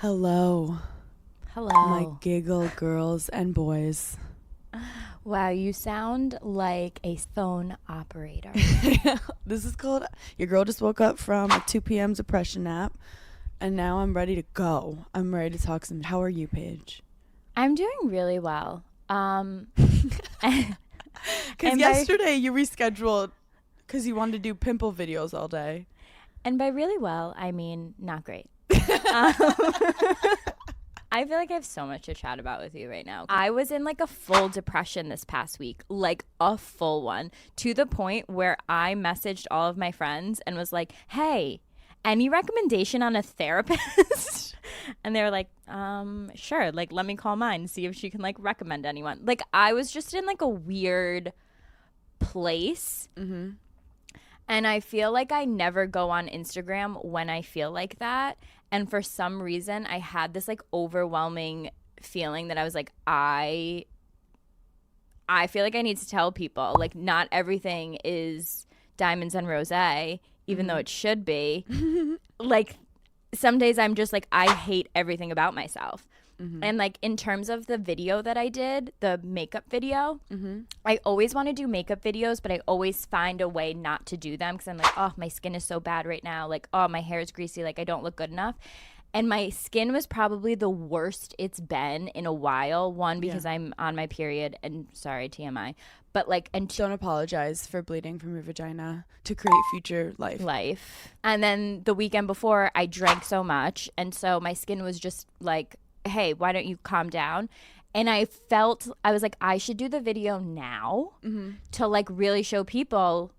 Hello, Hello. my giggle girls and boys. Wow, you sound like a phone operator. This is called Your Girl Just Woke Up from a 2 p.m. depression nap, and now I'm ready to go. I'm ready to talk some. How are you, Paige? I'm doing really well. Because yesterday you rescheduled because you wanted to do pimple videos all day. And by really well, I mean not great. I feel like I have so much to chat about with you right now. I was in like a full depression this past week, like a full one, to the point where I messaged all of my friends and was like, hey, any recommendation on a therapist? And they were like, sure, like let me call mine and see if she can like recommend anyone. Like I was just in like a weird place. Mm-hmm. And I feel like I never go on Instagram when I feel like that. And for some reason, I had this like overwhelming feeling that I was like, I feel like I need to tell people, like, not everything is diamonds and rosé, even though it should be. Like, some days I'm just like, I hate everything about myself. And like in terms of the video that I did, the makeup video, I always want to do makeup videos, but I always find a way not to do them because I'm like, oh, my skin is so bad right now. Like, oh, my hair is greasy. Like, I don't look good enough. And my skin was probably the worst it's been in a while. One, because I'm on my period, and sorry, TMI. But like, and Don't apologize for bleeding from your vagina to create future life. And then the weekend before, I drank so much, and so my skin was just like, hey, why don't you calm down? And I was like, I should do the video now to like really show people,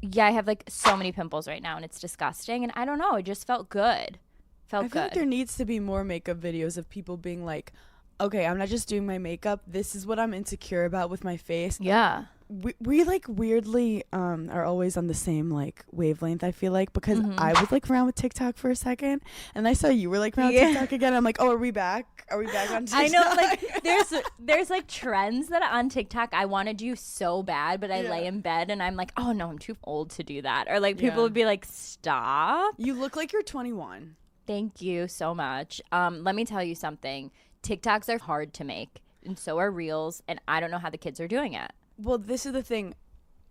yeah, I have like so many pimples right now and it's disgusting. And I don't know, it just felt good. I feel like there needs to be more makeup videos of people being like, okay, I'm not just doing my makeup. This is what I'm insecure about with my face. Yeah. We like weirdly are always on the same like wavelength, I feel like, because I was like around with TikTok for a second and I saw you were like around with TikTok again. I'm like, oh, are we back on TikTok? I know, like there's like trends that on TikTok I want to do so bad, but I lay in bed and I'm like, oh no, I'm too old to do that. Or like people would be like, stop. You look like you're 21. Thank you so much. Let me tell you something. TikToks are hard to make and so are Reels, and I don't know how the kids are doing it. Well, this is the thing.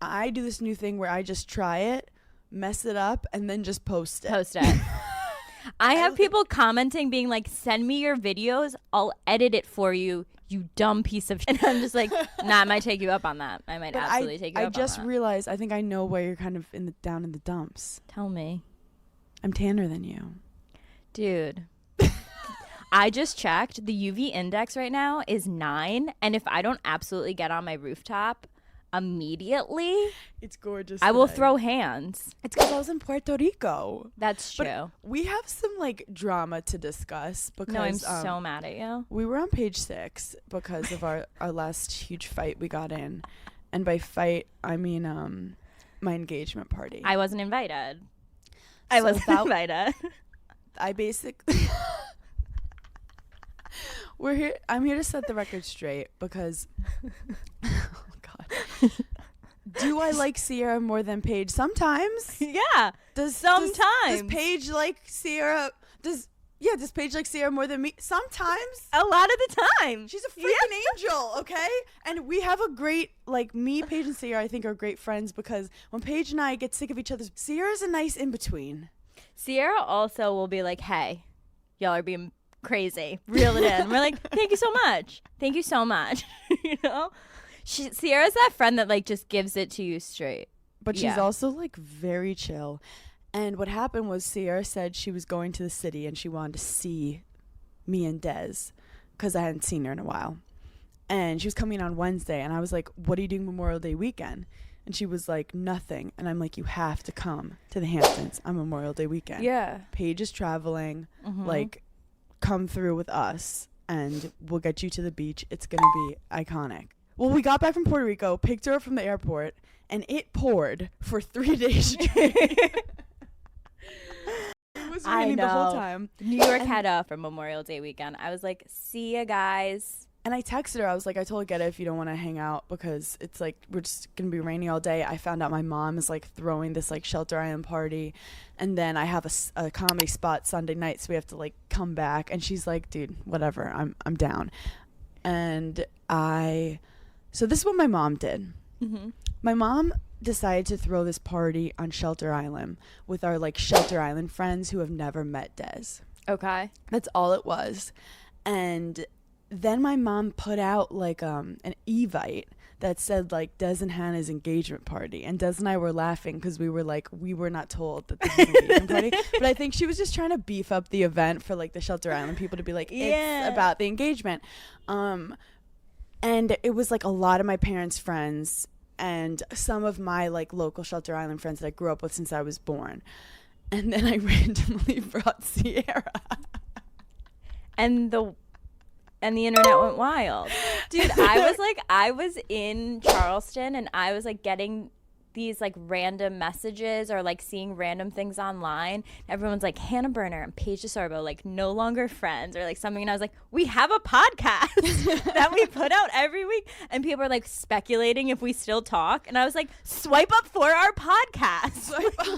I do this new thing where I just try it, mess it up, and then just post it. I have people commenting being like, send me your videos. I'll edit it for you, you dumb piece of shit. And I'm just like, nah, I might take you up on that. I might absolutely take you up on that. I just realized, I think I know where you're kind of down in the dumps. Tell me. I'm tanner than you. Dude. I just checked. The UV index right now is 9. And if I don't absolutely get on my rooftop immediately, it's gorgeous. I will throw hands. It's because I was in Puerto Rico. That's true. But we have some like drama to discuss because no, I'm so mad at you. We were on page 6 because of our last huge fight we got in. And by fight, I mean my engagement party. I wasn't invited. I wasn't invited. I basically... I'm here to set the record straight because oh god. Do I like Sierra more than Paige? Sometimes. Yeah. Does Paige like Sierra? Does Paige like Sierra more than me? Sometimes. A lot of the time. She's a freaking angel, okay? And we have a great, like, me, Paige, and Sierra, I think, are great friends because when Paige and I get sick of each other, Sierra's a nice in-between. Sierra also will be like, hey, y'all are being crazy, reel it in. We're like, thank you so much, you know. Sierra's that friend that like just gives it to you straight, but she's also like very chill. And what happened was Sierra said she was going to the city and she wanted to see me and Des because I hadn't seen her in a while, and she was coming on Wednesday and I was like, what are you doing Memorial Day weekend? And she was like, nothing. And I'm like, you have to come to the Hamptons on Memorial Day weekend. Paige is traveling, like, come through with us and we'll get you to the beach. It's gonna be iconic. Well, we got back from Puerto Rico, picked her up from the airport, and it poured for 3 days straight. It was raining the whole time. New York had for Memorial Day weekend. I was like, see ya guys, And I texted her. I was like, I told Get It if you don't want to hang out because it's like we're just gonna be rainy all day. I found out my mom is like throwing this like Shelter Island party, and then I have a comedy spot Sunday night, so we have to like come back. And she's like, dude, whatever, I'm down. And so this is what my mom did. Mm-hmm. My mom decided to throw this party on Shelter Island with our like Shelter Island friends who have never met Des. Okay. That's all it was. And then my mom put out like an Evite that said like Des and Hannah's engagement party, and Des and I were laughing because we were like, we were not told that this was an engagement party. But I think she was just trying to beef up the event for like the Shelter Island people to be like, it's about the engagement. And it was like a lot of my parents' friends and some of my like local Shelter Island friends that I grew up with since I was born. And then I randomly brought Sierra. And the internet went wild. Dude, I was in Charleston and I was like getting these like random messages or like seeing random things online. Everyone's like, Hannah Burner and Paige DeSorbo like no longer friends or like something. And I was like, we have a podcast that we put out every week. And people are like speculating if we still talk. And I was like, swipe up for our podcast.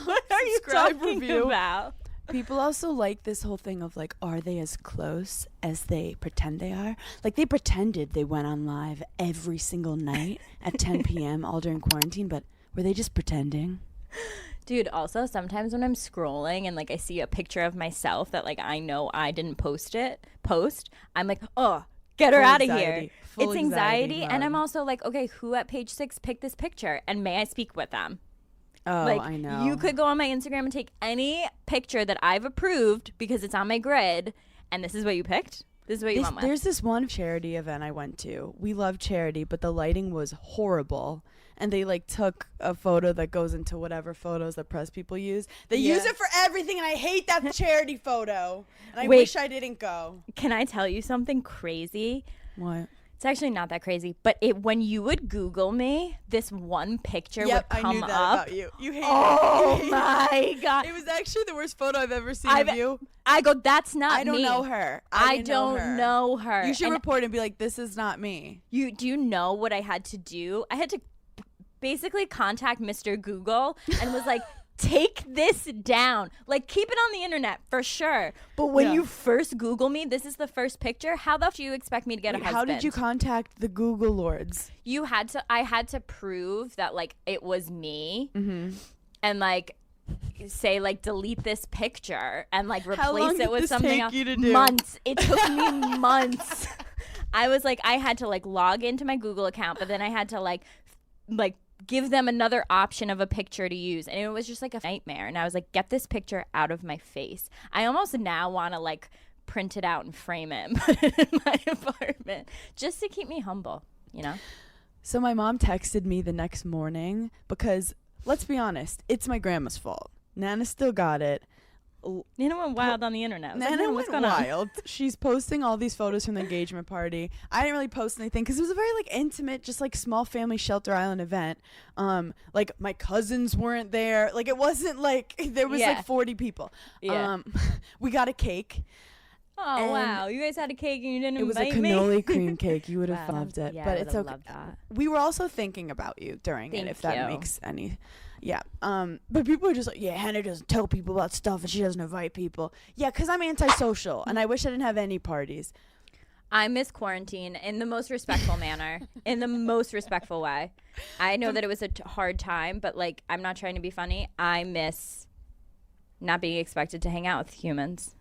What are you talking about? People also like this whole thing of like, are they as close as they pretend they are? Like they pretended they went on live every single night at 10 p.m. all during quarantine, but were they just pretending? Dude, also sometimes when I'm scrolling and like I see a picture of myself that like I know I didn't post, I'm like, oh, get her out of here. It's anxiety. And I'm also like, okay, who at Page 6 picked this picture? And may I speak with them? Oh, like, I know. You could go on my Instagram and take any picture that I've approved because it's on my grid, and this is what you picked? This is what you want with. There's this one charity event I went to. We love charity, but the lighting was horrible. And they like took a photo that goes into whatever photos that press people use. They use it for everything, and I hate that charity photo. And I wish I didn't go. Can I tell you something crazy? What? It's actually not that crazy, but when you would Google me, this one picture would come up. I knew that about you. You hate it. Oh my God. It was actually the worst photo I've ever seen of you. I go, that's not me. I don't know her. I don't know her. You should report and be like, this is not me. Do you know what I had to do? I had to basically contact Mr. Google and was like, take this down. Like, keep it on the internet for sure. But when you first Google me, this is the first picture. How the f do you expect me to get a husband? How did you contact the Google lords? I had to prove that like it was me, and like say like delete this picture and like replace it with something else. Months. It took me months. I was like, I had to like log into my Google account, but then I had to like give them another option of a picture to use, and it was just like a nightmare. And I was like, get this picture out of my face. I almost now want to like print it out and frame it and put it in my apartment just to keep me humble, you know. So my mom texted me the next morning because, let's be honest, it's my grandma's fault. Nana still got it. Nana went wild on the internet. Nana went wild. She's posting all these photos from the engagement party. I didn't really post anything because it was a very like intimate, just like small family Shelter Island event. Like my cousins weren't there. Like it wasn't like there was like 40 people. Yeah. We got a cake. Oh wow! You guys had a cake and you didn't invite me. It was a cannoli cream cake. You would have loved it, yeah, but it's okay. That. We were also thinking about you during it, if that makes any. Yeah. But people are just like, yeah, Hannah doesn't tell people about stuff and she doesn't invite people. Yeah, because I'm antisocial and I wish I didn't have any parties. I miss quarantine in the most respectful manner, in the most respectful way. I know that it was a hard time, but like, I'm not trying to be funny. I miss not being expected to hang out with humans.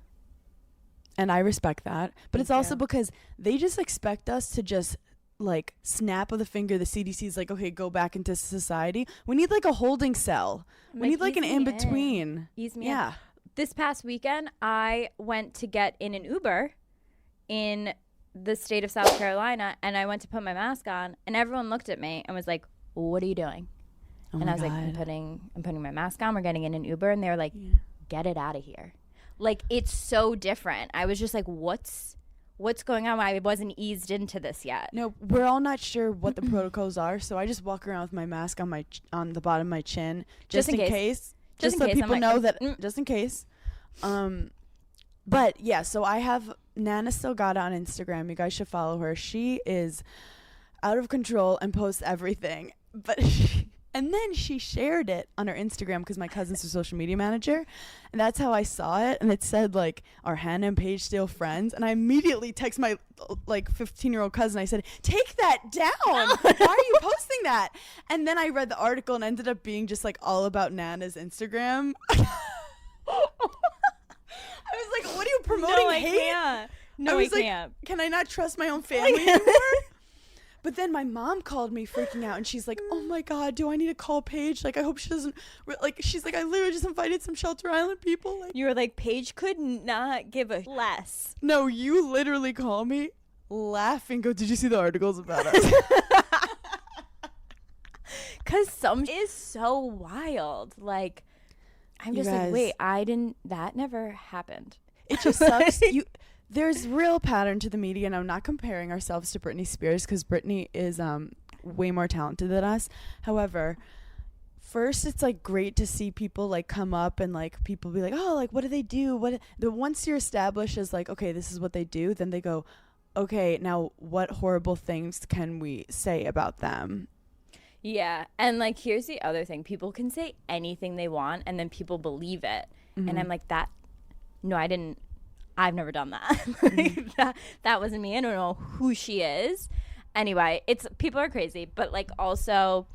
And I respect that. But it's also because they just expect us to just like snap of the finger. The CDC's like, okay, go back into society. We need like a holding cell. We need like an in-between. Ease me in. This past weekend, I went to get in an Uber in the state of South Carolina, and I went to put my mask on, and everyone looked at me and was like, what are you doing? And I was like, I'm putting my mask on. We're getting in an Uber. And they were like, get it out of here. Like, it's so different. I was just like, what's going on? I wasn't eased into this yet. No, we're all not sure what the protocols are, so I just walk around with my mask on the bottom of my chin just in case. Just so people know that just in case. But yeah, so I have Nana still got it on Instagram. You guys should follow her. She is out of control and posts everything. But and then she shared it on her Instagram because my cousin's a social media manager, and that's how I saw it. And it said like, "Are Hannah and Paige still friends?" And I immediately text my like 15-year-old cousin. I said, "Take that down! Why are you posting that?" And then I read the article and ended up being just like all about Nana's Instagram. I was like, what are you promoting? No, I hate? can't. No, I can't. Can I not trust my own family anymore? But then my mom called me freaking out, and she's like, oh my God, do I need to call Paige? Like, I hope she doesn't, like, she's like, I literally just invited some Shelter Island people. Like, You were like, Paige could not give a less. no, you literally call me, laugh, and go, did you see the articles about us? Because some is so wild. Like, I'm You just like, guys- wait, that never happened. It just sucks. There's real pattern to the media, and I'm not comparing ourselves to Britney Spears because Britney is way more talented than us. However, first it's like great to see people like come up and like people be like, oh, like what do they do? Once you're established as like, okay, this is what they do, then they go, okay, now what horrible things can we say about them? Yeah. And like, here's the other thing. People can say anything they want, and then people believe it. Mm-hmm. And I'm like, no, I didn't. I've never done that. Like, that wasn't me. I don't know who she is. Anyway, people are crazy, but like also,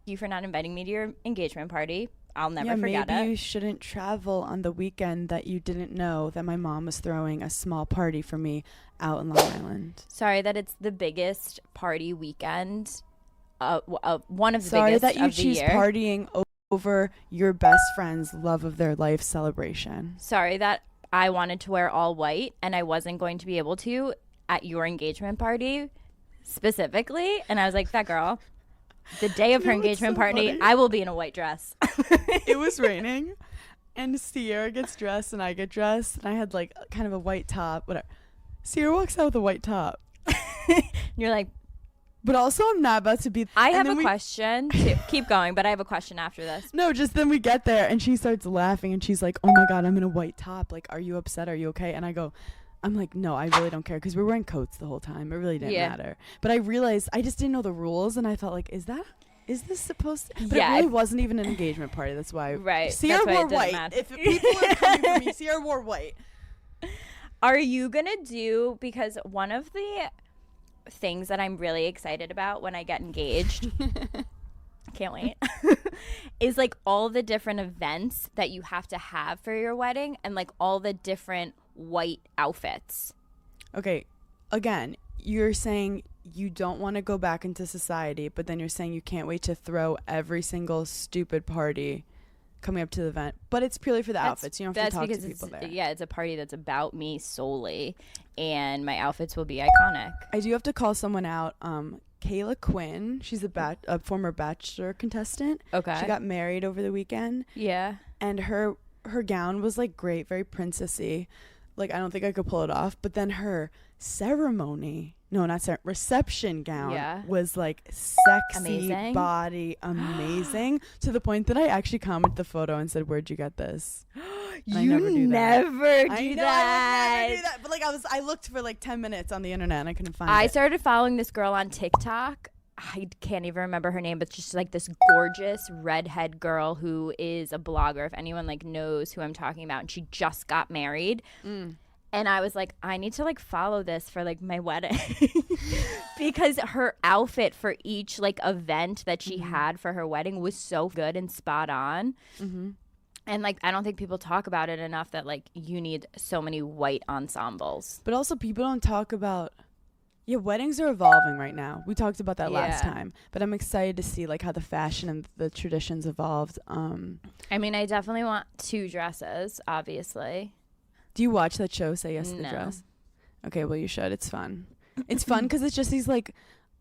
thank you for not inviting me to your engagement party. I'll never forget it. Maybe you shouldn't travel on the weekend that you didn't know that my mom was throwing a small party for me out in Long Island. Sorry that it's the biggest party weekend. One of the Sorry biggest that you of the choose year. partying over your best friend's love of their life celebration. Sorry that I wanted to wear all white and I wasn't going to be able to at your engagement party specifically. And I was like, that girl, the day of her engagement party, funny? I will be in a white dress. It was raining, and Sierra gets dressed and I get dressed, and I had like kind of a white top, whatever. Sierra walks out with a white top. You're like, But also, I'm not about to be. I and have then a question. Keep going, but I have a question after this. No, just then we get there and she starts laughing and she's like, oh my God, I'm in a white top. Like, are you upset? Are you okay? And I'm like, no, I really don't care because we're wearing coats the whole time. It really didn't matter. But I realized I just didn't know the rules, and I felt like, is this supposed to? But it really wasn't even an engagement party. That's why. Right. Sierra That's why it wore didn't white. matter. If people are coming for me, Sierra wore white. Are you going to do, because one of the things that I'm really excited about when I get engaged, can't wait, is like all the different events that you have to have for your wedding and like all the different white outfits. Okay, again, you're saying you don't want to go back into society, but then you're saying you can't wait to throw every single stupid party coming up to the event. But it's purely for the outfits. You don't have to talk to people there. Yeah, it's a party that's about me solely, and my outfits will be iconic. I do have to call someone out. Kayla Quinn, she's a former Bachelor contestant. Okay. She got married over the weekend. Yeah. And her gown was like great, very princessy. Like, I don't think I could pull it off. But then her reception gown was like sexy, amazing. body, amazing, to the point that I actually commented the photo and said, where'd you get this? You never do that. that. I know I would never do that. But like I looked for like 10 minutes on the internet and I couldn't find it. I started following this girl on TikTok. I can't even remember her name, but just like this gorgeous redhead girl who is a blogger, if anyone like knows who I'm talking about, and she just got married. And I was like, I need to like follow this for like my wedding because her outfit for each like event that she had for her wedding was so good and spot on. And like, I don't think people talk about it enough that like you need so many white ensembles. But also people don't talk about, weddings are evolving right now. We talked about that last time, but I'm excited to see like how the fashion and the traditions evolved. I mean, I definitely want 2 dresses, obviously. Do you watch that show, Say Yes to the No. Dress? Okay, well, you should. It's fun. It's fun because it's just these, like,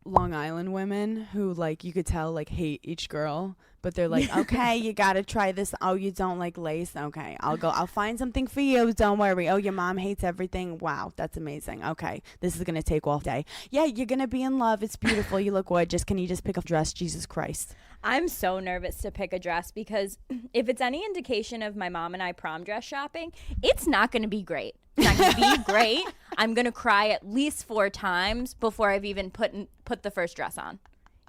Long Island women who, like, you could tell, like, hate each girl, but they're like, okay, you gotta try this. Oh, you don't like lace? Okay, I'll find something for you. Don't worry. Oh, your mom hates everything. Wow, that's amazing. Okay, this is gonna take all day. Yeah, you're gonna be in love. It's beautiful. You look gorgeous. Can you just pick a dress? Jesus Christ. I'm so nervous to pick a dress because if it's any indication of my mom and I prom dress shopping, it's not going to be great. It's not going to be great. I'm going to cry at least 4 times before I've even put the first dress on.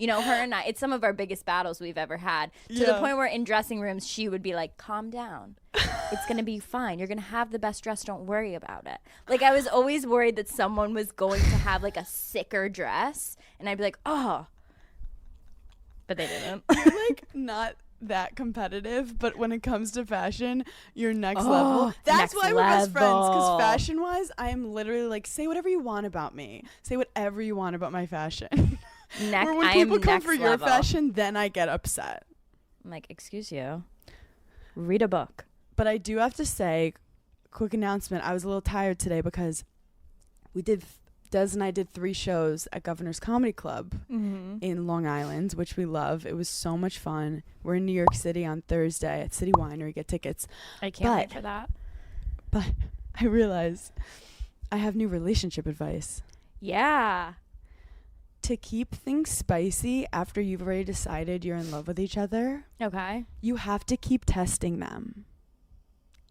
You know, her and I, it's some of our biggest battles we've ever had. To the point where in dressing rooms, she would be like, calm down. It's going to be fine. You're going to have the best dress. Don't worry about it. Like, I was always worried that someone was going to have, like, a sicker dress. And I'd be like, oh. But they didn't. You're, like, not that competitive, but when it comes to fashion, you're next level. That's why we're best friends, because fashion-wise, I am literally like, say whatever you want about me. Say whatever you want about my fashion. Or when people come for your fashion, then I get upset. I'm like, excuse you. Read a book. But I do have to say, quick announcement, I was a little tired today because Des and I did 3 shows at Governor's Comedy Club in Long Island, which we love. It was so much fun. We're in New York City on Thursday at City Winery. Get tickets. I can't wait for that. But I realize I have new relationship advice. Yeah. To keep things spicy after you've already decided you're in love with each other, Okay. you have to keep testing them.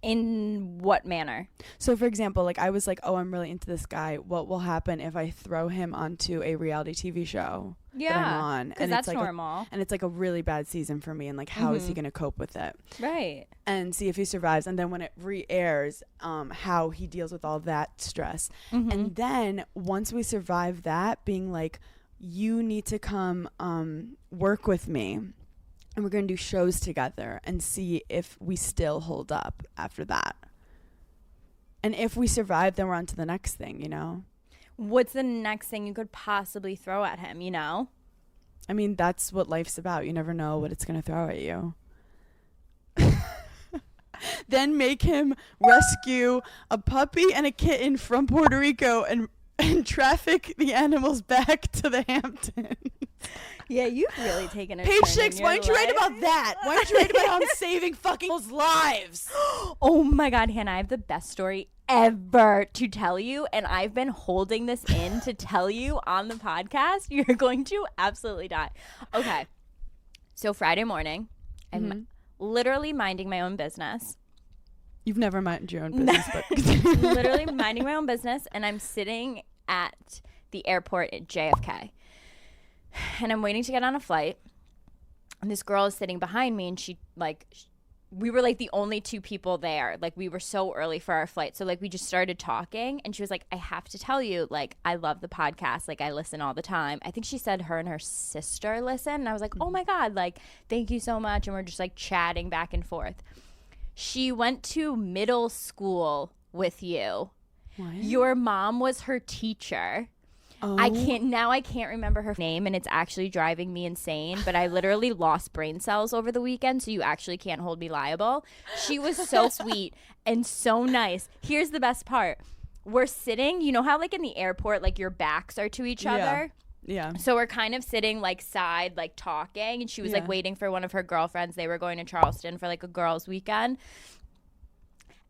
In what manner? So, for example, like I was like, oh, I'm really into this guy. What will happen if I throw him onto a reality TV show that I'm on? Because that's like normal. And it's like a really bad season for me. And like, how is he going to cope with it? Right. And see if he survives. And then when it re-airs, how he deals with all that stress. And then once we survive that, being like, you need to come work with me. And we're going to do shows together and see if we still hold up after that. And if we survive, then we're on to the next thing, you know? What's the next thing you could possibly throw at him, you know? I mean, that's what life's about. You never know what it's going to throw at you. Then make him rescue a puppy and a kitten from Puerto Rico and traffic the animals back to the Hamptons. Yeah, you've really taken a Page 6, why don't you write about that? Why don't you write about how I'm saving fucking people's lives? Oh my God, Hannah, I have the best story ever to tell you, and I've been holding this in to tell you on the podcast. You're going to absolutely die. Okay, so Friday morning, I'm literally minding my own business. You've never minded your own business, but literally minding my own business, and I'm sitting at the airport at JFK. And I'm waiting to get on a flight, and this girl is sitting behind me, and we were like the only 2 people there. Like, we were so early for our flight, so like we just started talking, and she was like, I have to tell you, like, I love the podcast, like I listen all the time. I think she said her and her sister listen, and I was like, oh my God, like, thank you so much. And we're just like chatting back and forth. She went to middle school with you. What? Your mom was her teacher. Oh. I can't remember her name, and it's actually driving me insane, but I literally lost brain cells over the weekend, so you actually can't hold me liable. She was so sweet and so nice. Here's the best part. We're sitting, you know how like in the airport, like your backs are to each other? Yeah. So we're kind of sitting like side, like talking, and she was like waiting for one of her girlfriends. They were going to Charleston for like a girls' weekend.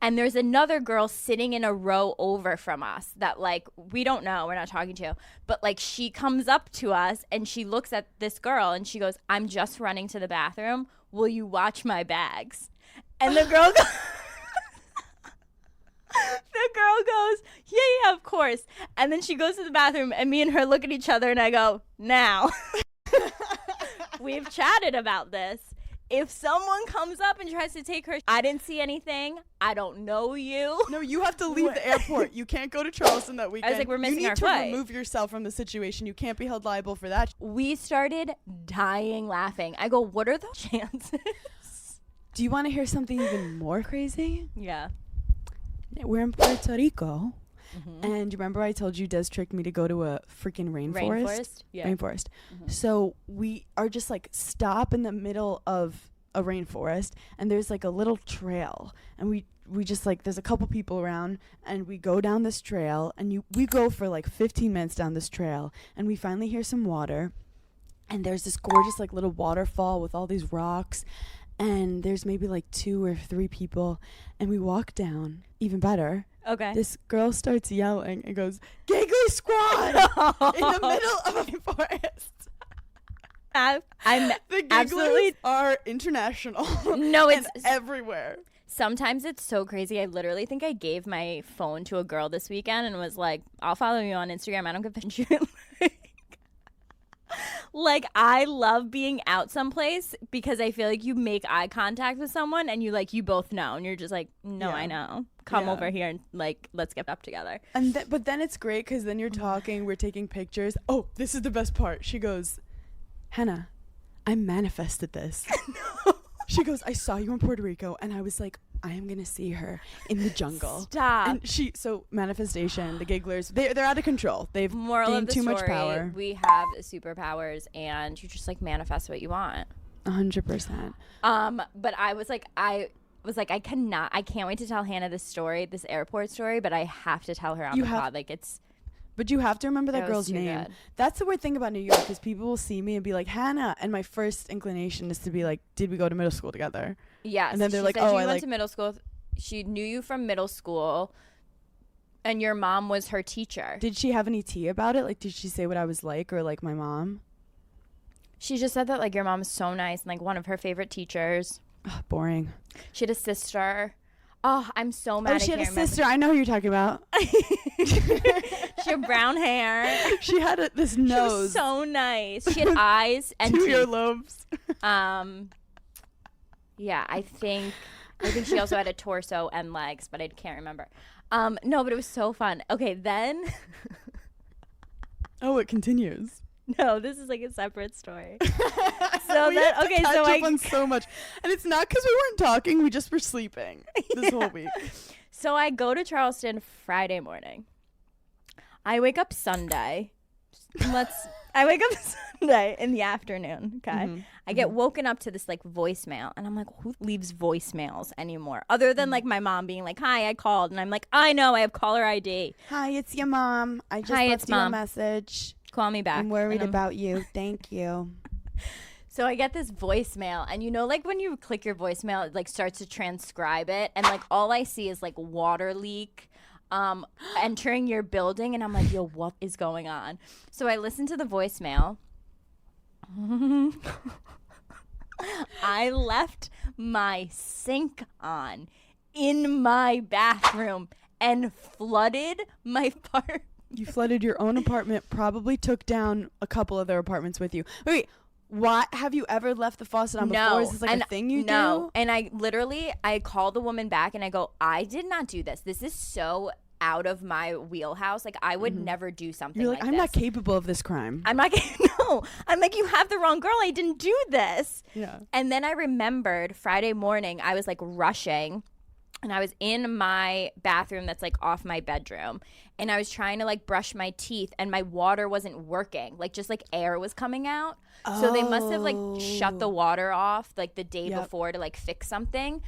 And there's another girl sitting in a row over from us that, like, we don't know. We're not talking to. But, like, she comes up to us, and she looks at this girl, and she goes, I'm just running to the bathroom. Will you watch my bags? And the girl goes, yeah, of course. And then she goes to the bathroom, and me and her look at each other, and I go, now. We've chatted about this. If someone comes up and tries to take her, I didn't see anything. I don't know you. No, you have to leave the airport. You can't go to Charleston that weekend. I was like, we're missing our flight. You need to remove yourself from the situation. You can't be held liable for that. We started dying laughing. I go, what are the chances? Do you want to hear something even more crazy? Yeah. We're in Puerto Rico. And you remember I told you Des tricked me to go to a freaking rainforest? Yeah. Rainforest. So we are just like stop in the middle of a rainforest, and there's like a little trail, and we we just like, there's a couple people around, and we go down this trail, and we go for like 15 minutes down this trail, and we finally hear some water, and there's this gorgeous like little waterfall with all these rocks, and there's maybe like 2 or 3 people, and we walk down. Even better, Okay. this girl starts yelling and goes, "Giggly Squad!" in the middle of a forest. I'm The Gigglers absolutely are international. No, and it's everywhere. sometimes it's so crazy. I literally think I gave my phone to a girl this weekend and was like, "I'll follow you on Instagram. I don't give a shit." Like, I love being out someplace because I feel like you make eye contact with someone and you both know, and you're just like, "No, Yeah. I know. Come Yeah. over here and like let's get up together." And but then it's great because then you're talking, we're taking pictures. Oh, this is the best part. She goes, "Hannah, I manifested this." She goes, "I saw you in Puerto Rico," and I was like, "I am gonna see her in the jungle." Stop. And so manifestation, the Gigglers, they're out of control. They've Moral of gained the too story, much power. we have superpowers and you just like manifest what you want. 100%. But I was like, I can't wait to tell Hannah this story, this airport story, but I have to tell her on You the have- pod. Like, it's But you have to remember that That was girl's too name. good. That's the weird thing about New York, because people will see me and be like, "Hannah," and my first inclination is to be like, "Did we go to middle school together?" yeah. And then they're she like, said "Oh, you I went like." to middle school. She knew you from middle school, and your mom was her teacher. Did she have any tea about it? Like, did she say what I was like, or like my mom? She just said that like your mom is so nice and like one of her favorite teachers. Ugh, boring. She had a sister. Oh, I'm so mad. Oh, she I had a can't remember. sister. I know who you're talking about. She had brown hair. She had this She was nose, so nice. She had eyes and 2 teeth. earlobes. Yeah, I think she also had a torso and legs, but I can't remember. No, but it was so fun. Okay, then Oh, it continues. no, this is like a separate story. So We have to okay, catch so up on so much, and it's not because we weren't talking. We just were sleeping this whole week. So I go to Charleston Friday morning. I wake up Sunday. I wake up Sunday in the afternoon, okay? Mhm. I get woken up to this like voicemail, and I'm like, who leaves voicemails anymore? Other than like my mom being like, "Hi, I called." And I'm like, "I know, I have caller ID. Hi, it's your mom. I just Hi, left it's you a Mom. message. Call me back." I'm worried And about you. Thank you. So I get this voicemail, and you know, like when you click your voicemail, it like starts to transcribe it, and like all I see is like water leak, entering your building, and I'm like, "Yo, what is going on?" So I listen to the voicemail. I left my sink on in my bathroom and flooded my part. You flooded your own apartment, probably took down a couple other apartments with you. Wait, what? Have you ever left the faucet on before? Is this like a thing you do? And I called the woman back and I go, "I did not do this. This is so out of my wheelhouse. Like, I would never do something You're like, like I'm this. not capable of this crime. I'm not no. I'm like, you have the wrong girl. I didn't do this." Yeah. And then I remembered Friday morning, I was like rushing, and I was in my bathroom that's like off my bedroom, and I was trying to like brush my teeth, and my water wasn't working. Like, just like air was coming out. So they must have like shut the water off like the day before to like fix something.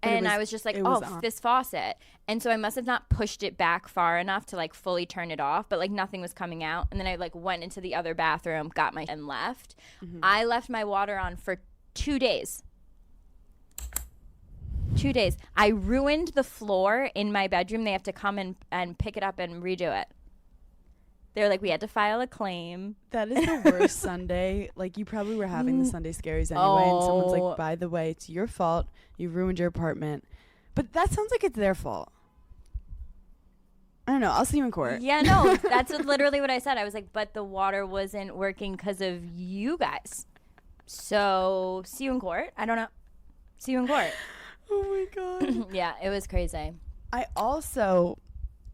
And I was just like, this faucet. And so I must have not pushed it back far enough to like fully turn it off, but like nothing was coming out. And then I like went into the other bathroom, got my and left. I left my water on for 2 days. 2 days. I ruined the floor in my bedroom. They have to come and pick it up and redo it. They're like, we had to file a claim. That is the worst Sunday. Like, you probably were having the Sunday scaries anyway, and someone's like, "By the way, it's your fault. You ruined your apartment." But that sounds like it's their fault. I don't know. I'll see you in court. Yeah, no, that's literally what I said. I was like, but the water wasn't working because of you guys. So, see you in court. I don't know. See you in court. Oh my God. Yeah, it was crazy. I also,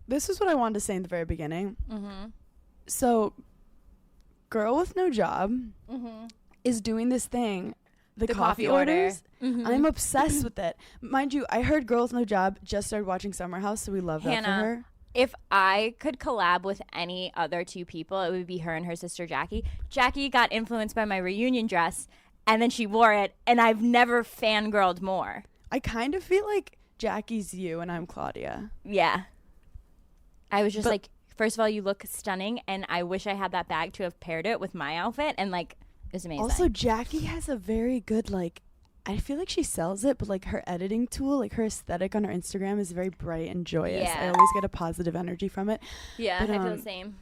this is what I wanted to say in the very beginning. So, girl with no job is doing this thing, the coffee orders. I'm obsessed with it. Mind you, I heard Girl with No Job just started watching Summer House, so we love that for her. If I could collab with any other two people, it would be her and her sister Jackie. Jackie got influenced by my reunion dress, and then she wore it, and I've never fangirled more. I kind of feel like Jackie's you and I'm Claudia. Yeah. I was just like, first of all, you look stunning, and I wish I had that bag to have paired it with my outfit, and like, it was amazing. Also, Jackie has a very good, like, I feel like she sells it, but like her editing tool, like her aesthetic on her Instagram is very bright and joyous. Yeah. I always get a positive energy from it. Yeah, but, I feel the same.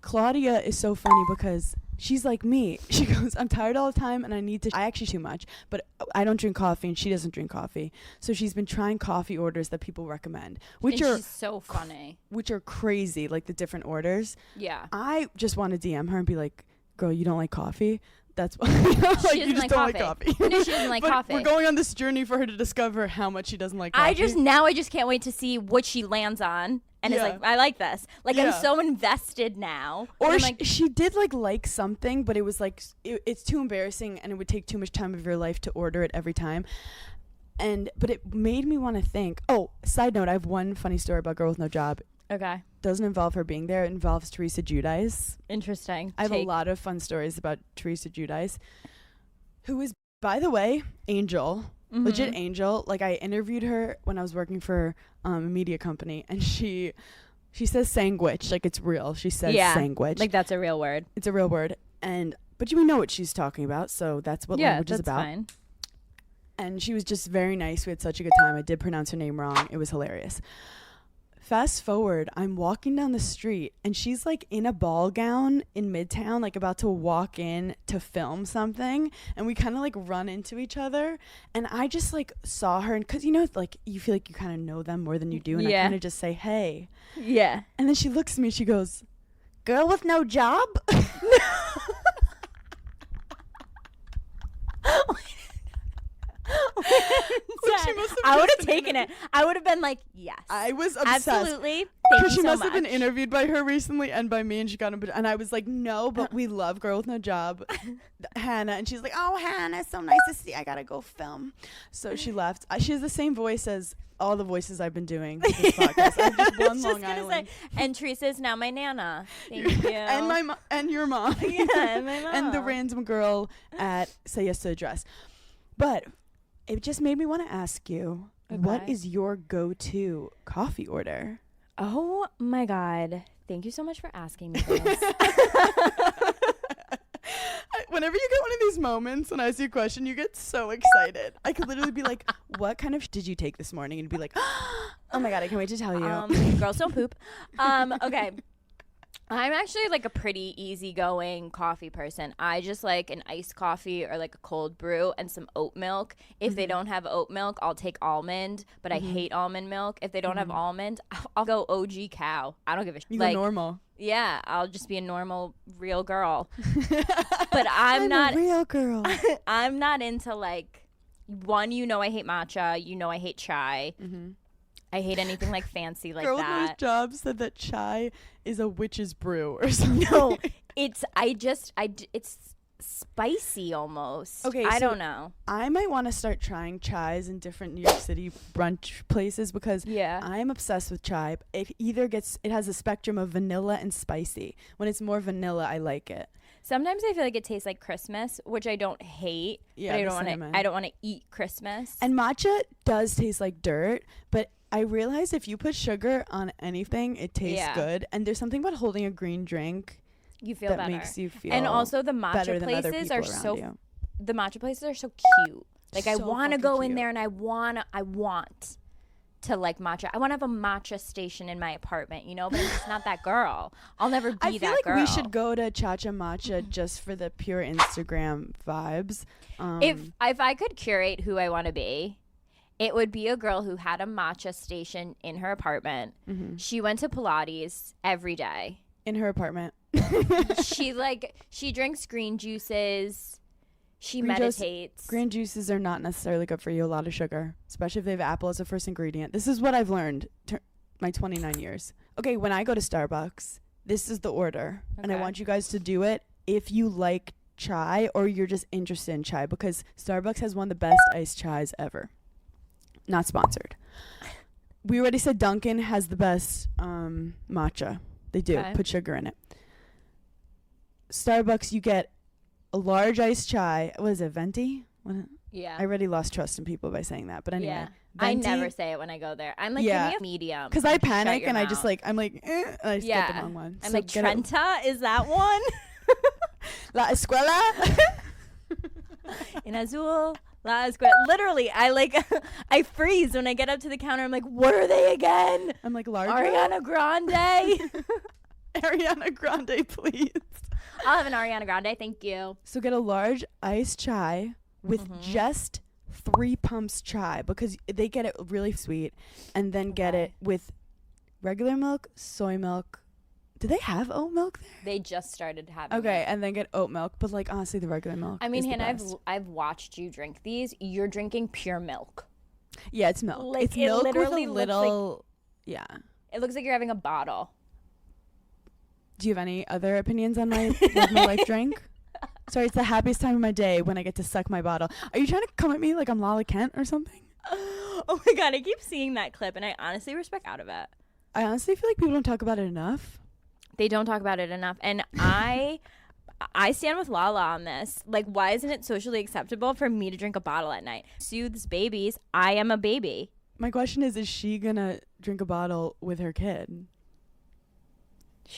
Claudia is so funny because she's like me. She goes, I'm tired all the time and I actually too much, but I don't drink coffee and she doesn't drink coffee. So she's been trying coffee orders that people recommend, which and are she's so funny. Which are crazy, like the different orders. Yeah. I just want to DM her and be like, girl, you don't like coffee? That's why like, you just don't like coffee. No, she doesn't like coffee. We're going on this journey for her to discover how much she doesn't like coffee. I just can't wait to see what she lands on. And it's like, I like this. Like, I'm so invested now. Or like, she did like something, but it was like, it's too embarrassing and it would take too much time of your life to order it every time. But it made me want to think. Oh, side note, I have one funny story about Girl with No Job. Okay. Doesn't involve her being there. It involves Teresa Giudice. Interesting. I have a lot of fun stories about Teresa Giudice, who is, by the way, angel. Mm-hmm. Legit angel. Like, I interviewed her when I was working for a media company, and she says sandwich, like it's real. She says sandwich. Like that's a real word. It's a real word. But we know what she's talking about, so that's what language is about. Fine. And she was just very nice. We had such a good time. I did pronounce her name wrong. It was hilarious. Fast forward, I'm walking down the street and she's like in a ball gown in Midtown, like about to walk in to film something. And we kind of like run into each other. And I just like saw her. And because, like you feel like you kind of know them more than you do. And I kind of just say, hey. Yeah. And then she looks at me. She goes, girl with no job? I would have taken it. I would have been like, yes. I was obsessed. Absolutely. Thank you she so must much. have been interviewed by her recently and by me, and she got him. And I was like, no, but we love Girl with No Job, Hannah. And she's like, oh, Hannah, it's so nice to see. I gotta go film. So she left. She has the same voice as all the voices I've been doing this podcast. I have just one Long Island. And Teresa's now my Nana. Thank you. And my and your mom. Yeah, and my mom. And the random girl at Say Yes to the Dress. But it just made me want to ask you, what is your go-to coffee order? Oh my God. Thank you so much for asking me this. Whenever you get one of these moments when I ask you a question, you get so excited. I could literally be like, what kind of did you take this morning? And be like, oh my God, I can't wait to tell you. Girls don't poop. Okay. I'm actually like a pretty easygoing coffee person. I just like an iced coffee or like a cold brew and some oat milk. If they don't have oat milk, I'll take almond, but I hate almond milk. If they don't have almond, I'll go OG cow. I don't give a shit. You go normal. Yeah, I'll just be a normal real girl. But I'm not a real girl. I'm not into like I hate matcha, I hate chai. I hate anything like fancy like Girl that. with No Job said that chai is a witch's brew or something. No, it's spicy almost. Okay, I don't know. I might want to start trying chais in different New York City brunch places because I'm obsessed with chai. It has a spectrum of vanilla and spicy. When it's more vanilla, I like it. Sometimes I feel like it tastes like Christmas, which I don't hate. Yeah, but I don't want to eat Christmas. And matcha does taste like dirt, but I realized if you put sugar on anything, it tastes good. And there's something about holding a green drink you feel that better. makes you feel and also the matcha places are so cute. Like I want to go in there and I want to like matcha. I want to have a matcha station in my apartment, but I'm just not that girl. I'll never be that girl. I feel like we should go to Cha-Cha Matcha just for the pure Instagram vibes. If I could curate who I want to be, it would be a girl who had a matcha station in her apartment. She went to Pilates every day. In her apartment. She drinks green juices. She meditates. Green juices are not necessarily good for you. A lot of sugar, especially if they have apple as a first ingredient. This is what I've learned my 29 years. Okay, when I go to Starbucks, this is the order. Okay. And I want you guys to do it if you like chai or you're just interested in chai because Starbucks has one of the best iced chais ever. Not sponsored. We already said Dunkin' has the best matcha. They do. Okay. Put sugar in it. Starbucks, you get a large iced chai. What is it, venti? Yeah. I already lost trust in people by saying that. But anyway, I venti. never say it when I go there. I'm like, Yeah. give me a medium. Because I Shut panic your and I mouth. just like, I'm like, and I just get the wrong one. I'm So like, get it- Trenta, is that one? La Escuela. In azul, la escuela. Literally, I freeze when I get up to the counter. I'm like, what are they again? I'm like, large. Ariana Grande. Ariana Grande, please. I'll have an Ariana Grande, thank you. So get a large iced chai with just 3 pumps chai because they get it really sweet, and then get it with regular milk, soy milk. Do they have oat milk there? They just started having Okay, it. and then get oat milk, but like honestly, the regular milk. I mean, is the Hannah, best. I've watched you drink these. You're drinking pure milk. Yeah, it's milk. Like, It's it milk with a literally looks little. Yeah. It looks like you're having a bottle. Do you have any other opinions on my life drink? Sorry, it's the happiest time of my day when I get to suck my bottle. Are you trying to come at me like I'm Lala Kent or something? Oh my god, I keep seeing that clip, and I honestly respect out of it. I honestly feel like people don't talk about it enough. They don't talk about it enough, and I stand with Lala on this. Like, why isn't it socially acceptable for me to drink a bottle at night? Soothes babies. I am a baby. My question is she gonna drink a bottle with her kid?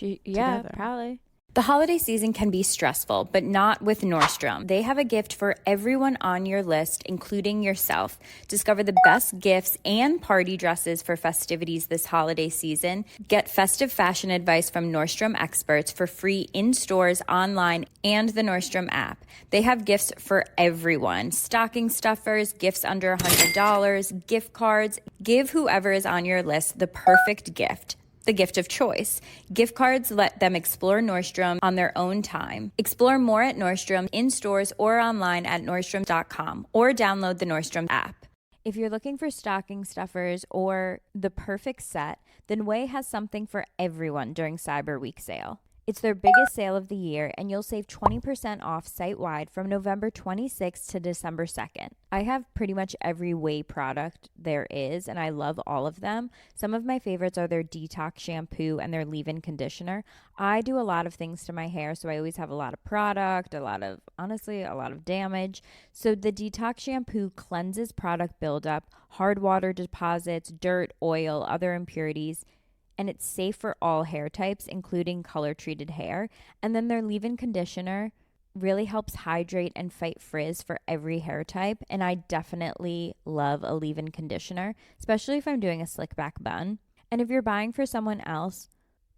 Yeah, Together. probably. The holiday season can be stressful, but not with Nordstrom. They have a gift for everyone on your list, including yourself. Discover the best gifts and party dresses for festivities this holiday season. Get festive fashion advice from Nordstrom experts for free in stores, online, and the Nordstrom app. They have gifts for everyone. Stocking stuffers, gifts under $100, gift cards. Give whoever is on your list the perfect gift. The gift of choice. Gift cards let them explore Nordstrom on their own time. Explore more at Nordstrom in stores or online at Nordstrom.com or download the Nordstrom app. If you're looking for stocking stuffers or the perfect set, then Way has something for everyone during Cyber Week sale. It's their biggest sale of the year, and you'll save 20% off site-wide from November 26th to December 2nd. I have pretty much every Way product there is, and I love all of them. Some of my favorites are their detox shampoo and their leave-in conditioner. I do a lot of things to my hair, so I always have a lot of product, honestly, a lot of damage. So the detox shampoo cleanses product buildup, hard water deposits, dirt, oil, other impurities, and it's safe for all hair types, including color-treated hair. And then their leave-in conditioner really helps hydrate and fight frizz for every hair type. And I definitely love a leave-in conditioner, especially if I'm doing a slick back bun. And if you're buying for someone else,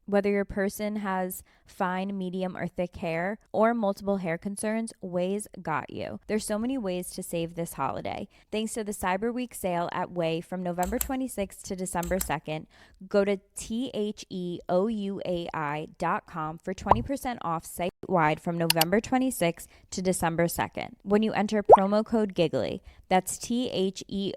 whether your person has fine, medium, or thick hair or multiple hair concerns, Way's got you. There's so many ways to save this holiday. Thanks to the Cyber Week sale at Way from November 26th to December 2nd, go to THEOUAI.com for 20% off site-wide from November 26th to December 2nd. When you enter promo code Giggly, that's THEOUAI.com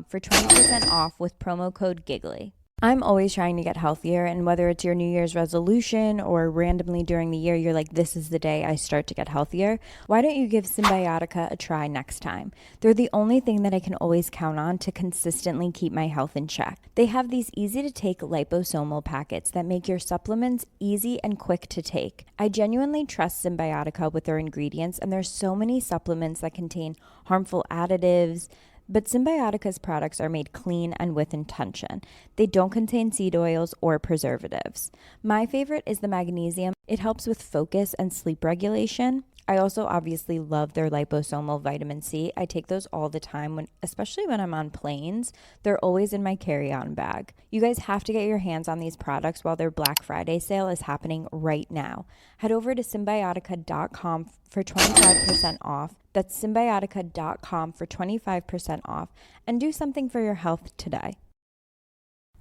for 20% off with promo code Giggly. I'm always trying to get healthier, and whether it's your New Year's resolution or randomly during the year, you're like, this is the day I start to get healthier. Why don't you give Symbiotica a try next time? They're the only thing that I can always count on to consistently keep my health in check. They have these easy to take liposomal packets that make your supplements easy and quick to take. I genuinely trust Symbiotica with their ingredients, and there's so many supplements that contain harmful additives, but Symbiotica's products are made clean and with intention. They don't contain seed oils or preservatives. My favorite is the magnesium. It helps with focus and sleep regulation. I also obviously love their liposomal vitamin C. I take those all the time, especially when I'm on planes. They're always in my carry-on bag. You guys have to get your hands on these products while their Black Friday sale is happening right now. Head over to Symbiotica.com for 25% off. That's Symbiotica.com for 25% off. And do something for your health today.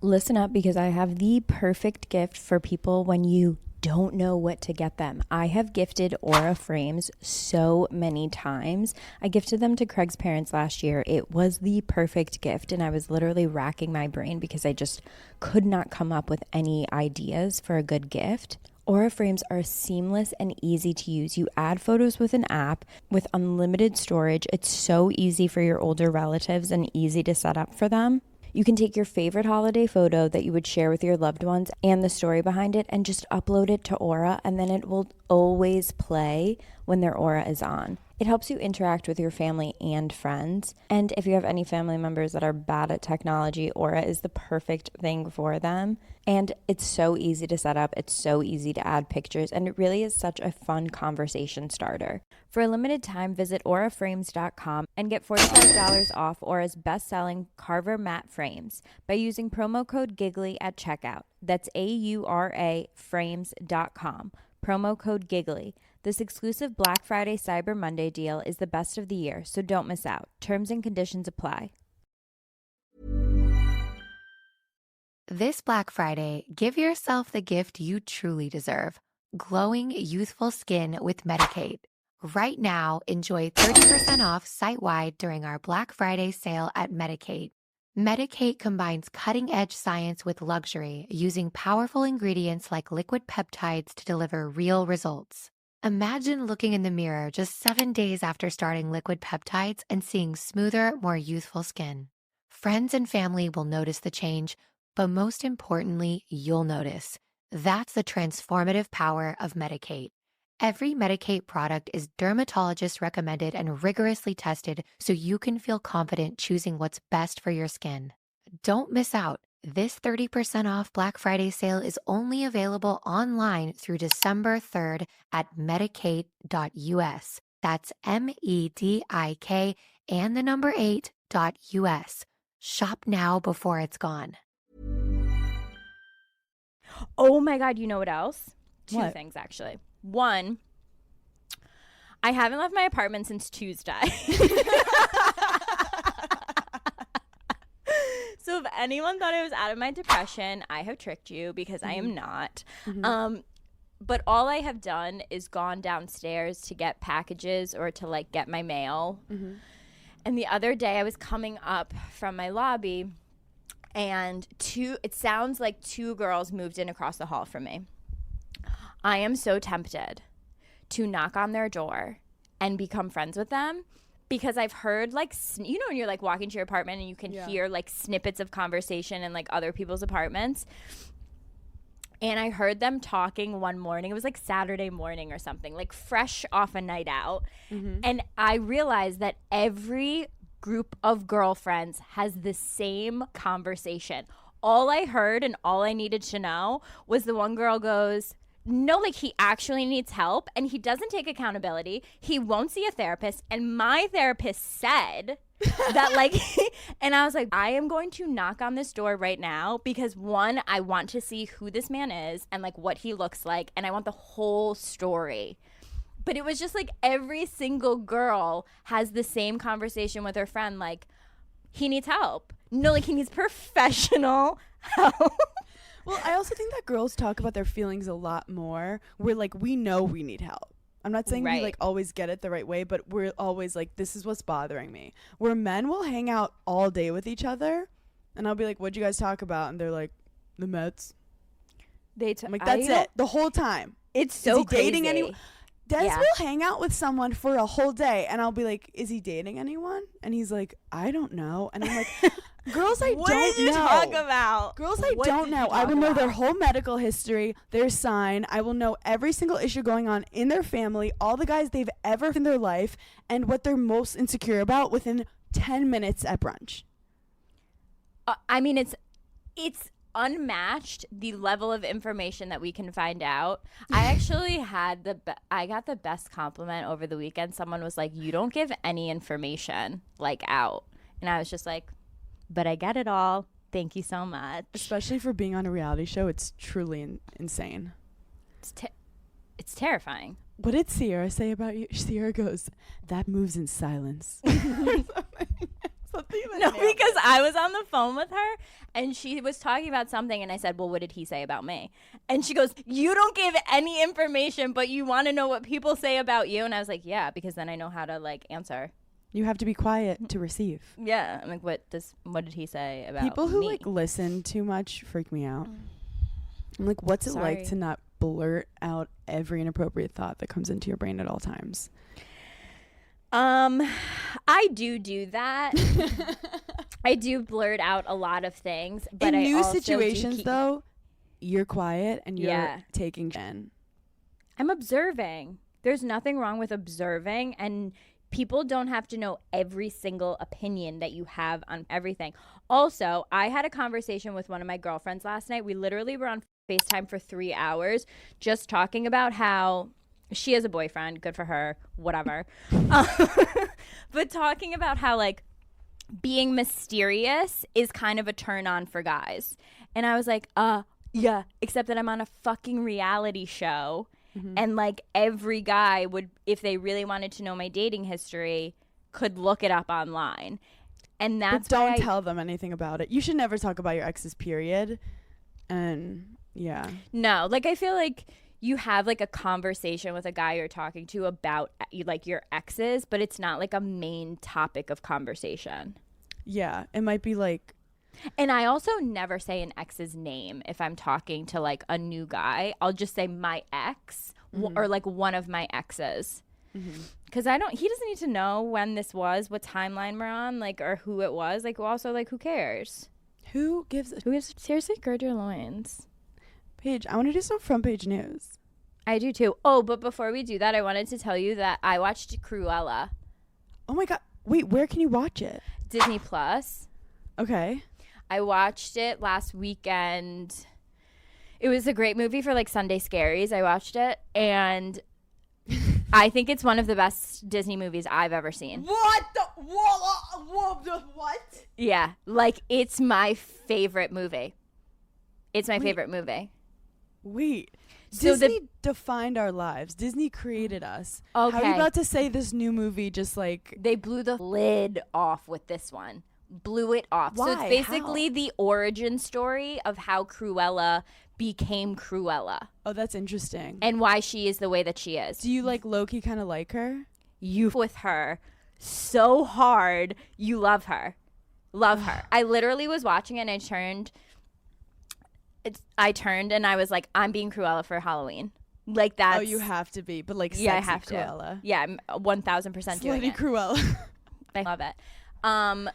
Listen up, because I have the perfect gift for people when you don't know what to get them. I have gifted Aura frames so many times. I gifted them to Craig's parents last year. It was the perfect gift, and I was literally racking my brain because I just could not come up with any ideas for a good gift. Aura frames are seamless and easy to use. You add photos with an app with unlimited storage. It's so easy for your older relatives and easy to set up for them. You can take your favorite holiday photo that you would share with your loved ones and the story behind it and just upload it to Aura, and then it will always play when their aura is on. It helps you interact with your family and friends. And if you have any family members that are bad at technology, Aura is the perfect thing for them. And it's so easy to set up. It's so easy to add pictures. And it really is such a fun conversation starter. For a limited time, visit auraframes.com and get $45 off Aura's best-selling Carver matte frames by using promo code Giggly at checkout. That's AURA frames.com. Promo code Giggly. This exclusive Black Friday Cyber Monday deal is the best of the year, so don't miss out. Terms and conditions apply. This Black Friday, give yourself the gift you truly deserve. Glowing, youthful skin with Medik8. Right now, enjoy 30% off site-wide during our Black Friday sale at Medik8. Medik8 combines cutting-edge science with luxury, using powerful ingredients like liquid peptides to deliver real results. Imagine looking in the mirror just 7 days after starting liquid peptides and seeing smoother, more youthful skin. Friends and family will notice the change, but most importantly, you'll notice. That's the transformative power of Medik8. Every Medik8 product is dermatologist recommended and rigorously tested so you can feel confident choosing what's best for your skin. Don't miss out. This 30% off Black Friday sale is only available online through December 3rd at medik8.us. That's MEDIK and the number 8.us. Shop now before it's gone. Oh my God, you know what else? Two What? things, actually. One, I haven't left my apartment since Tuesday. So if anyone thought I was out of my depression, I have tricked you because I am not. But all I have done is gone downstairs to get packages or to like get my mail. And the other day I was coming up from my lobby and it sounds like two girls moved in across the hall from me. I am so tempted to knock on their door and become friends with them because I've heard like, you know, when you're like walking to your apartment and you can hear like snippets of conversation in like other people's apartments. And I heard them talking one morning. It was like Saturday morning or something, like fresh off a night out. And I realized that every group of girlfriends has the same conversation. All I heard and all I needed to know was the one girl goes, no, like he actually needs help and he doesn't take accountability. He won't see a therapist. And my therapist said that like, and I was like, I am going to knock on this door right now because one, I want to see who this man is and like what he looks like. And I want the whole story. But it was just like every single girl has the same conversation with her friend. Like, he needs help. No, like he needs professional help. Well, I also think that girls talk about their feelings a lot more. We're like, we know we need help. I'm not saying we like always get it the right way, but we're always like, this is what's bothering me. Where men will hang out all day with each other, and I'll be like, what'd you guys talk about? And they're like, the Mets. I'm like, that's it. The whole time. It's so crazy. Dating anyone? Des will hang out with someone for a whole day, and I'll be like, is he dating anyone? And he's like, I don't know. And I'm like, girls I what don't did you know. talk about? Girls I don't know. I will know their whole medical history, their sign. I will know every single issue going on in their family, all the guys they've ever in their life, and what they're most insecure about within 10 minutes at brunch. I mean, it's unmatched, the level of information that we can find out. I actually had I got the best compliment over the weekend. Someone was like, you don't give any information like out. And I was just like, but I get it all. Thank you so much. Especially for being on a reality show, it's truly insane. It's terrifying. What did Sierra say about you? Sierra goes, that moves in silence. No, because I was on the phone with her and she was talking about something and I said, well, what did he say about me? And she goes, you don't give any information, but you want to know what people say about you. And I was like, yeah, because then I know how to like answer. You have to be quiet to receive. Yeah. I'm like, what did he say about people who me? like listen too much freak me out. I'm like, what's it like to not blurt out every inappropriate thought that comes into your brain at all times? I do that. I do blurt out a lot of things, but in I new also situations though, you're quiet and you're taking in. I'm observing. there's nothing wrong with observing, and people don't have to know every single opinion that you have on everything. Also, I had a conversation with one of my girlfriends last night. We literally were on FaceTime for 3 hours just talking about how she has a boyfriend. Good for her. Whatever. But talking about how, like, being mysterious is kind of a turn on for guys. And I was like, yeah, except that I'm on a fucking reality show. And like every guy would, if they really wanted to know my dating history, could look it up online. And that's but why don't tell them anything about it. You should never talk about your ex's, period. And yeah. No, like I feel like you have like a conversation with a guy you're talking to about like your exes, but it's not like a main topic of conversation. Yeah, it might be like. And I also never say an ex's name if I'm talking to like a new guy. I'll just say my ex or like one of my exes. Because he doesn't need to know when this was, what timeline we're on, like, or who it was. Like, also, like, who cares? Who gives Seriously, gird your loins. Paige, I want to do some front page news. I do too. Oh, but before we do that, I wanted to tell you that I watched Cruella. Oh my God. Wait, where can you watch it? Disney Plus. Okay. I watched it last weekend. It was a great movie for like Sunday scaries. I watched it, and I think it's one of the best Disney movies I've ever seen. What the what? Yeah, like it's my favorite movie. It's my favorite movie. Wait. So Disney defined our lives. Disney created us. Okay. How are you about to say this new movie just like... They blew the lid off with this one. Blew it off. Why? So it's basically How? the origin story of how Cruella became Cruella Oh, that's interesting. and why she is the way that she is. Do you like low-key kind of like her? You with her so hard, you love her. Love her. I literally was watching it and I turned and I was like, I'm being Cruella for Halloween. Like that's... Oh, you have to be, but like sexy Yeah, I have Cruella. to. Yeah, I'm 1,000% doing Slutty it. Cruella. I love it.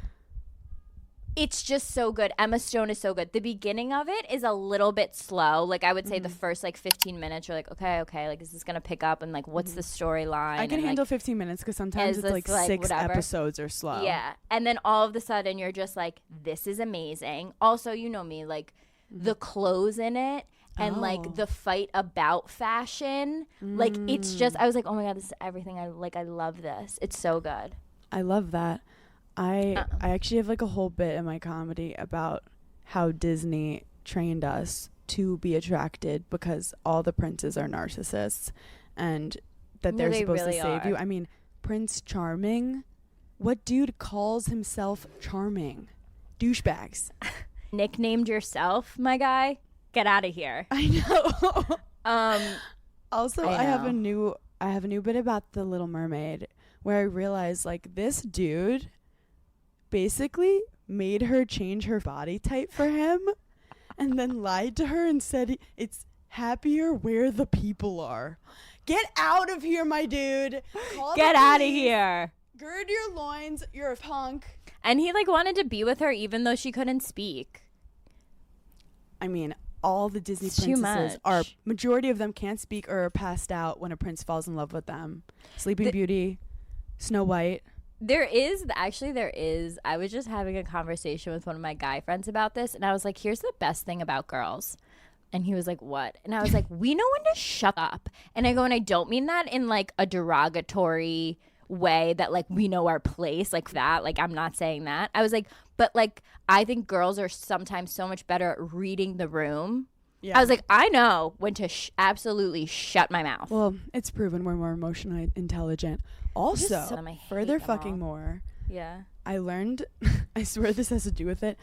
It's just so good. Emma Stone is so good. The beginning of it is a little bit slow. Like I would say the first like 15 minutes you're like, okay, like is this going to pick up and like what's the storyline? I can and, handle like, 15 minutes because sometimes is it's this, like 6 whatever? episodes are slow. Yeah. And then all of a sudden you're just like, this is amazing. Also, you know me, like the clothes in it and like the fight about fashion. Like it's just, I was like, oh my God, this is everything. I love this. It's so good. I love that. I actually have like a whole bit in my comedy about how Disney trained us to be attracted because all the princes are narcissists and that they're they supposed really to save are. you. I mean, Prince Charming, what dude calls himself charming? Douchebags. Nicknamed yourself, my guy? Get out of here. I know. Also, I I have a know. new bit about The Little Mermaid where I realized like this dude basically made her change her body type for him and then lied to her and said it's happier where the people are. Get out of here, my dude. Call Get the out of police. here. Gird your loins. You're a punk. And he like wanted to be with her even though she couldn't speak. I mean, all the Disney It's too princesses much. majority of them can't speak or are passed out when a prince falls in love with them. Sleeping Beauty, Snow White. There is. I was just having a conversation with one of my guy friends about this, and I was like, here's the best thing about girls. And he was like, what? And I was like, we know when to shut up. And I go, and I don't mean that in like a derogatory way that like we know our place like that. Like I'm not saying that. I was like, but like I think girls are sometimes so much better at reading the room. Yeah. I was like, I know when to absolutely shut my mouth. Well, it's proven we're more emotionally intelligent. Also, so- I hate further them fucking all. more, Yeah. I learned, I swear this has to do with it,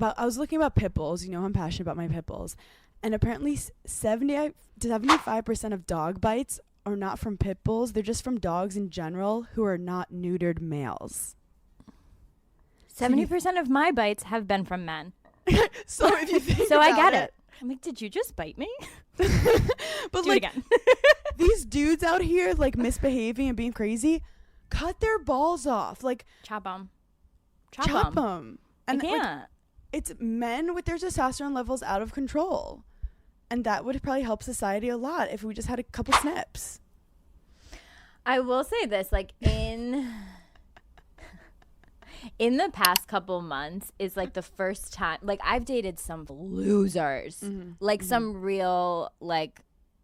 I was looking about pit bulls. You know, I'm passionate about my pit bulls. And apparently 70 to 75% of dog bites are not from pit bulls. They're just from dogs in general who are not neutered males. 70% of my bites have been from men. So if you think So I about get it. I'm like, did you just bite me? But Do like it again. these dudes out here like misbehaving and being crazy, cut their balls off. Like Chop them. chop them. And I like, can't. it's men with their testosterone levels out of control. And that would probably help society a lot if we just had a couple snips. I will say this, like in the past couple months is like the first time, like I've dated some losers, like some real, like,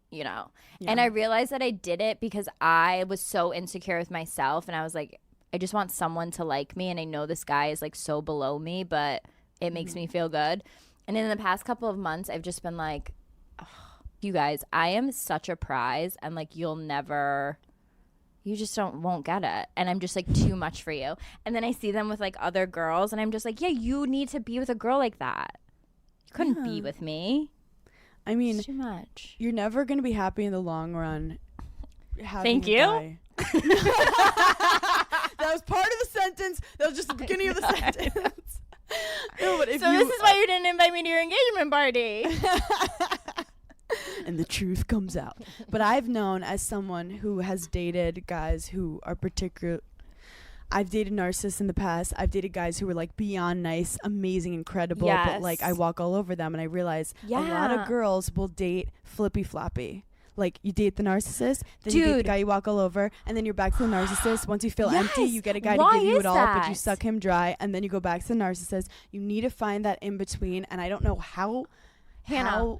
you know, and I realized that I did it because I was so insecure with myself, and I was like, I just want someone to like me, and I know this guy is like so below me, but it makes me feel good. And in the past couple of months, I've just been like, oh, you guys, I am such a prize, and like you just won't get it, and I'm just like too much for you. And then I see them with like other girls, and I'm just like, yeah, you need to be with a girl like that. You couldn't be with me. I mean, it's too much. You're never gonna be happy in the long run. Thank you. That was part of the sentence. That was just the beginning of the sentence. No, but this is why you didn't invite me to your engagement party. And the truth comes out. But I've known, as someone who has dated guys who are I've dated narcissists in the past. I've dated guys who were like beyond nice, amazing, incredible, but like I walk all over them, and I realize a lot of girls will date flippy floppy. Like, you date the narcissist, then you date the guy you walk all over, and then you're back to the narcissist. Once you feel empty, you get a guy to give you it all, but you suck him dry, and then you go back to the narcissist. You need to find that in between, and I don't know how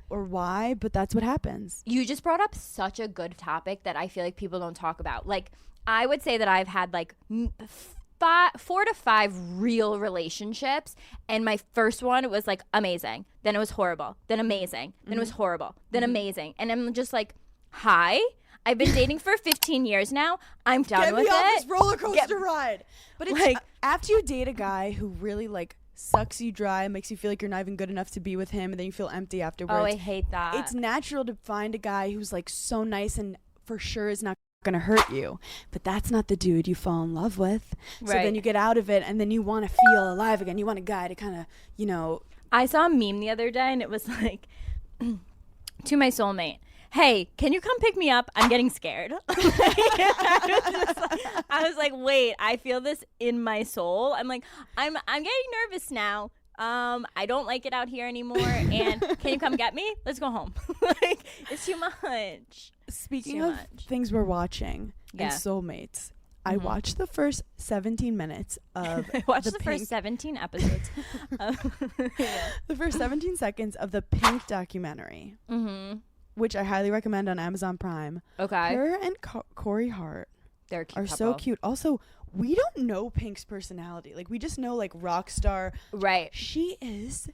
or why, but that's what happens. You just brought up such a good topic that I feel like people don't talk about. Like, I would say that I've had like 4 to 5 real relationships, and my first one was like amazing, then it was horrible, then amazing, then it was horrible, then amazing, and I'm just like, hi, I've been dating for 15 years now, I'm done with it. Get me off this roller coaster ride. But it's like, after you date a guy who really like sucks you dry, makes you feel like you're not even good enough to be with him, and then you feel empty afterwards. Oh, I hate that. It's natural to find a guy who's like so nice and for sure is not gonna hurt you, but that's not the dude you fall in love with. So then you get out of it, and then you want to feel alive again. You want a guy to kind of, you know. I saw a meme the other day, and it was like, to my soulmate, hey, can you come pick me up? I'm getting scared. I was like, wait, I feel this in my soul. I'm like, I'm getting nervous now. I don't like it out here anymore, and can you come get me? Let's go home. Like, it's too much. Speaking of things we're watching and soulmates, I watched the first 17 minutes of the first 17 episodes. The first 17 seconds of the Pink documentary, which I highly recommend on Amazon Prime. Okay. Her and Corey Hart are so cute. Also, we don't know Pink's personality. Like, we just know like rock star. Right. She is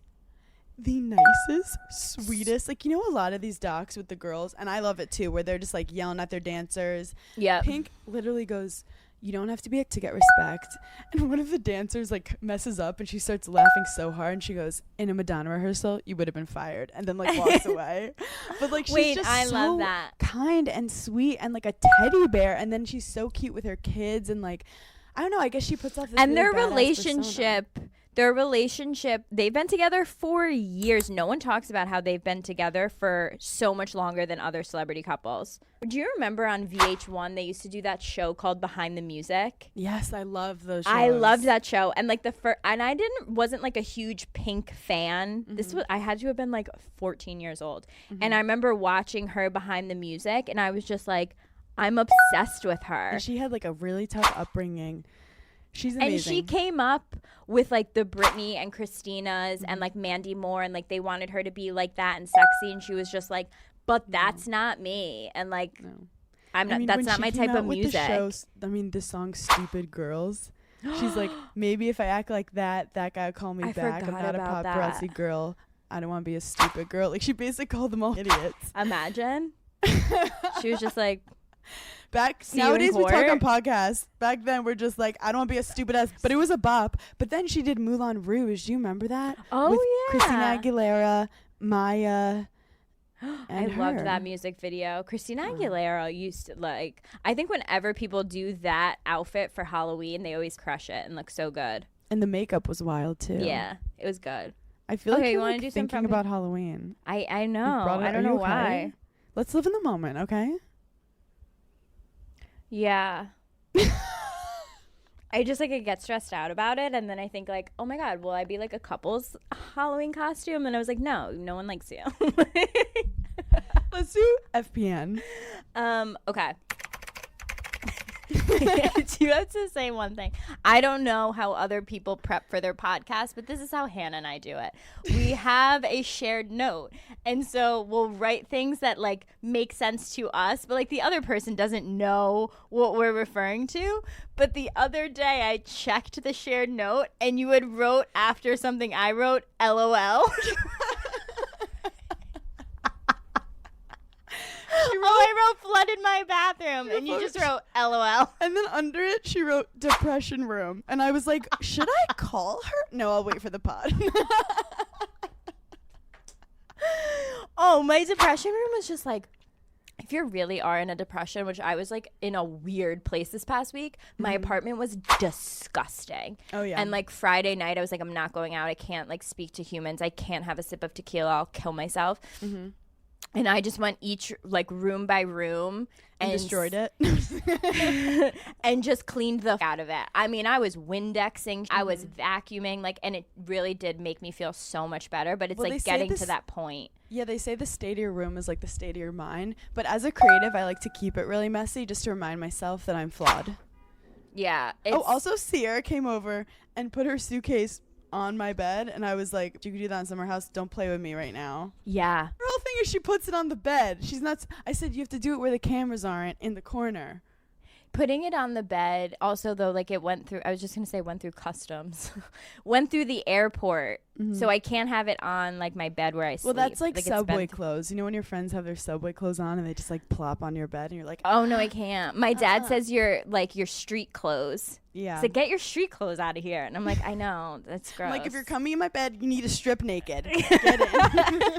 the nicest, sweetest. Like, you know, a lot of these docs with the girls, and I love it too, where they're just like yelling at their dancers. Yeah. Pink literally goes, you don't have to be to get respect. And one of the dancers like messes up, and she starts laughing so hard, and she goes, in a Madonna rehearsal, you would have been fired, and then like walks away. But like, she's just love that. Kind and sweet and like a teddy bear, and then she's so cute with her kids, and like, I don't know, I guess she puts off this and really their relationship, they've been together for years. No one talks about how they've been together for so much longer than other celebrity couples. Do you remember on VH1 they used to do that show called Behind the Music? Yes, I love those shows. I loved that show, and like and I wasn't like a huge Pink fan. I had to have been like 14 years old, and I remember watching her Behind the Music, and I was just like, I'm obsessed with her. And she had like a really tough upbringing. She's amazing. And she came up with like the Britney and Christina's and like Mandy Moore, and like they wanted her to be like that and sexy, and she was just like, but that's not me, and like that's not my type of music. The song Stupid Girls, she's like, maybe if I act like that guy will call me back. I'm not a paparazzi girl. I don't want to be a stupid girl. Like, she basically called them all idiots. Imagine. She was just like, nowadays we talk on podcasts. Back then we're just like, I don't want to be a stupid ass. But it was a bop. But then she did Moulin Rouge. Do you remember that? Oh, with yeah. Christina Aguilera, Maya. I loved that music video. Christina Aguilera used to like, I think whenever people do that outfit for Halloween, they always crush it and look so good. And the makeup was wild too. Yeah, it was good. I feel like you want to do thinking about Halloween. I know. I don't know why. Let's live in the moment, okay? Yeah. I just like, I get stressed out about it, and then I think like, oh my god, will I be like a couple's Halloween costume? And I was like, no one likes you. Let's do FPN. Okay. You have to say one thing. I don't know how other people prep for their podcast, but this is how Hannah and I do it. We have a shared note, and so we'll write things that like make sense to us, but like the other person doesn't know what we're referring to. But the other day I checked the shared note, and you had wrote after something I wrote, LOL. I wrote flood in my bathroom, and you just wrote LOL. And then under it, she wrote depression room. And I was like, should I call her? No, I'll wait for the pod. Oh, my depression room was just like, if you really are in a depression, which I was like in a weird place this past week, my apartment was disgusting. Oh, yeah. And like Friday night, I was like, I'm not going out. I can't like speak to humans. I can't have a sip of tequila. I'll kill myself. Mm-hmm. And I just went each like room by room and destroyed it and just cleaned the out of it. I mean, I was Windexing, I was vacuuming, like, and it really did make me feel so much better. But it's like getting to that point. Yeah, they say the state of your room is like the state of your mind. But as a creative, I like to keep it really messy just to remind myself that I'm flawed. Yeah. Oh, also Sierra came over and put her suitcase on my bed, and I was like, you can do that in summer house, don't play with me right now. Yeah. Her whole thing is she puts it on the bed. She's not I said you have to do it where the cameras aren't, in the corner. Putting it on the bed also, though, like it went through, I was just gonna say went through customs. Went through the airport. So I can't have it on like my bed where I sleep. Well, that's like subway clothes. You know when your friends have their subway clothes on and they just like plop on your bed and you're like, oh no, I can't. My dad says you're like your street clothes. Yeah. He's like, get your street clothes out of here. And I'm like, I know, that's gross. I'm like, if you're coming in my bed, you need to strip naked. Get in.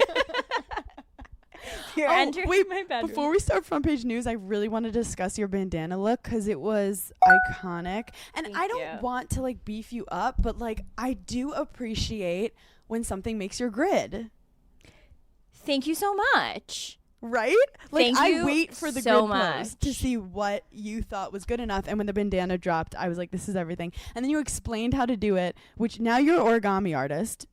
You're entering my bedroom. Before we start front page news, I really want to discuss your bandana look because it was iconic. And I don't want to like beef you up, but like I do appreciate when something makes your grid. Thank you so much. Right? Like Thank I you wait for the so grid post to see what you thought was good enough. And when the bandana dropped, I was like, this is everything. And then you explained how to do it, which now you're an origami artist.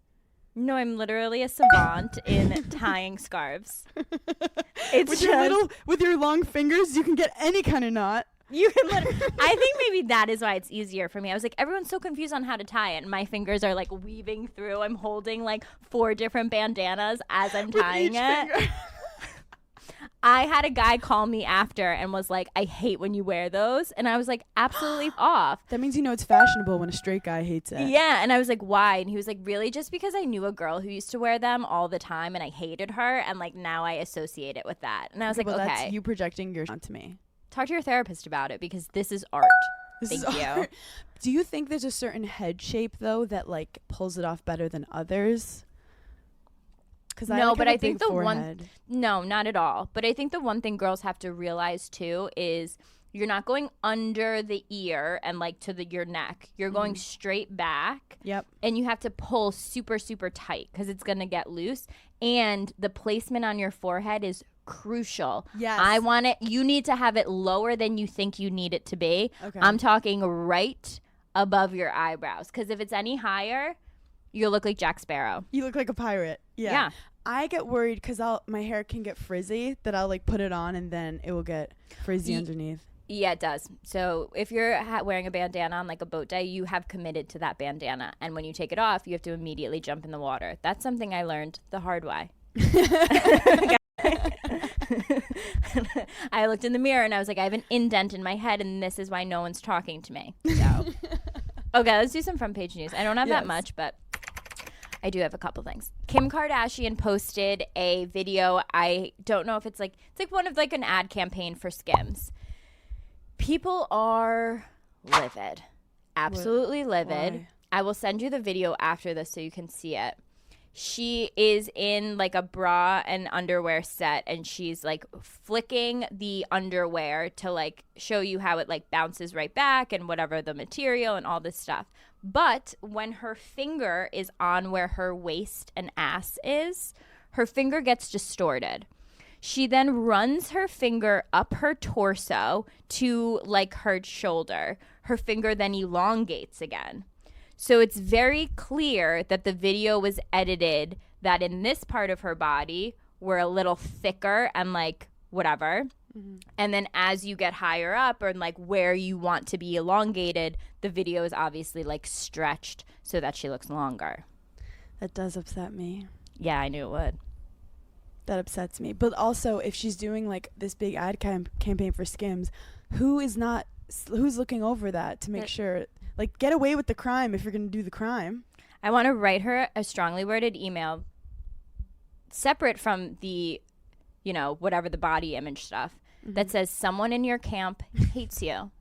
No, I'm literally a savant in tying scarves. It's with your long fingers, you can get any kind of knot. You can I think maybe that is why it's easier for me. I was like, everyone's so confused on how to tie it, and my fingers are like weaving through. I'm holding like 4 different bandanas as I'm tying it. I had a guy call me after and was like, I hate when you wear those. And I was like, absolutely off. That means you know it's fashionable when a straight guy hates it. Yeah. And I was like, why? And he was like, really? Just because I knew a girl who used to wear them all the time and I hated her. And like now I associate it with that. And I was like, well, okay. That's you projecting your onto me. Talk to your therapist about it because this is art. Thank you. Do you think there's a certain head shape, though, that like pulls it off better than others? No, but I think the one, no, not at all. But I think the one thing girls have to realize too is you're not going under the ear and like to your neck. You're going straight back. Yep. And you have to pull super, super tight because it's going to get loose. And the placement on your forehead is crucial. Yes. I want it. You need to have it lower than you think you need it to be. Okay. I'm talking right above your eyebrows because if it's any higher, you'll look like Jack Sparrow. You look like a pirate. Yeah. I get worried because my hair can get frizzy that I'll like put it on and then it will get frizzy underneath. Yeah, it does. So if you're wearing a bandana on like a boat day, you have committed to that bandana. And when you take it off, you have to immediately jump in the water. That's something I learned the hard way. I looked in the mirror and I was like, I have an indent in my head and this is why no one's talking to me. So, okay, let's do some front page news. I don't have that much, but I do have a couple things. Kim Kardashian posted a video. I don't know if it's like one of like an ad campaign for Skims. People are livid. Absolutely livid. Why? I will send you the video after this so you can see it. She is in like a bra and underwear set and she's like flicking the underwear to like show you how it like bounces right back and whatever the material and all this stuff. But when her finger is on where her waist and ass is, her finger gets distorted. She then runs her finger up her torso to like her shoulder. Her finger then elongates again. So it's very clear that the video was edited that in this part of her body were a little thicker and like whatever. And then as you get higher up or like where you want to be elongated, the video is obviously like stretched so that she looks longer. That does upset me. Yeah, I knew it would. That upsets me. But also, if she's doing like this big ad campaign for Skims, who's looking over that to make sure, like, get away with the crime if you're going to do the crime. I want to write her a strongly worded email separate from the, you know, whatever the body image stuff that says someone in your camp hates you.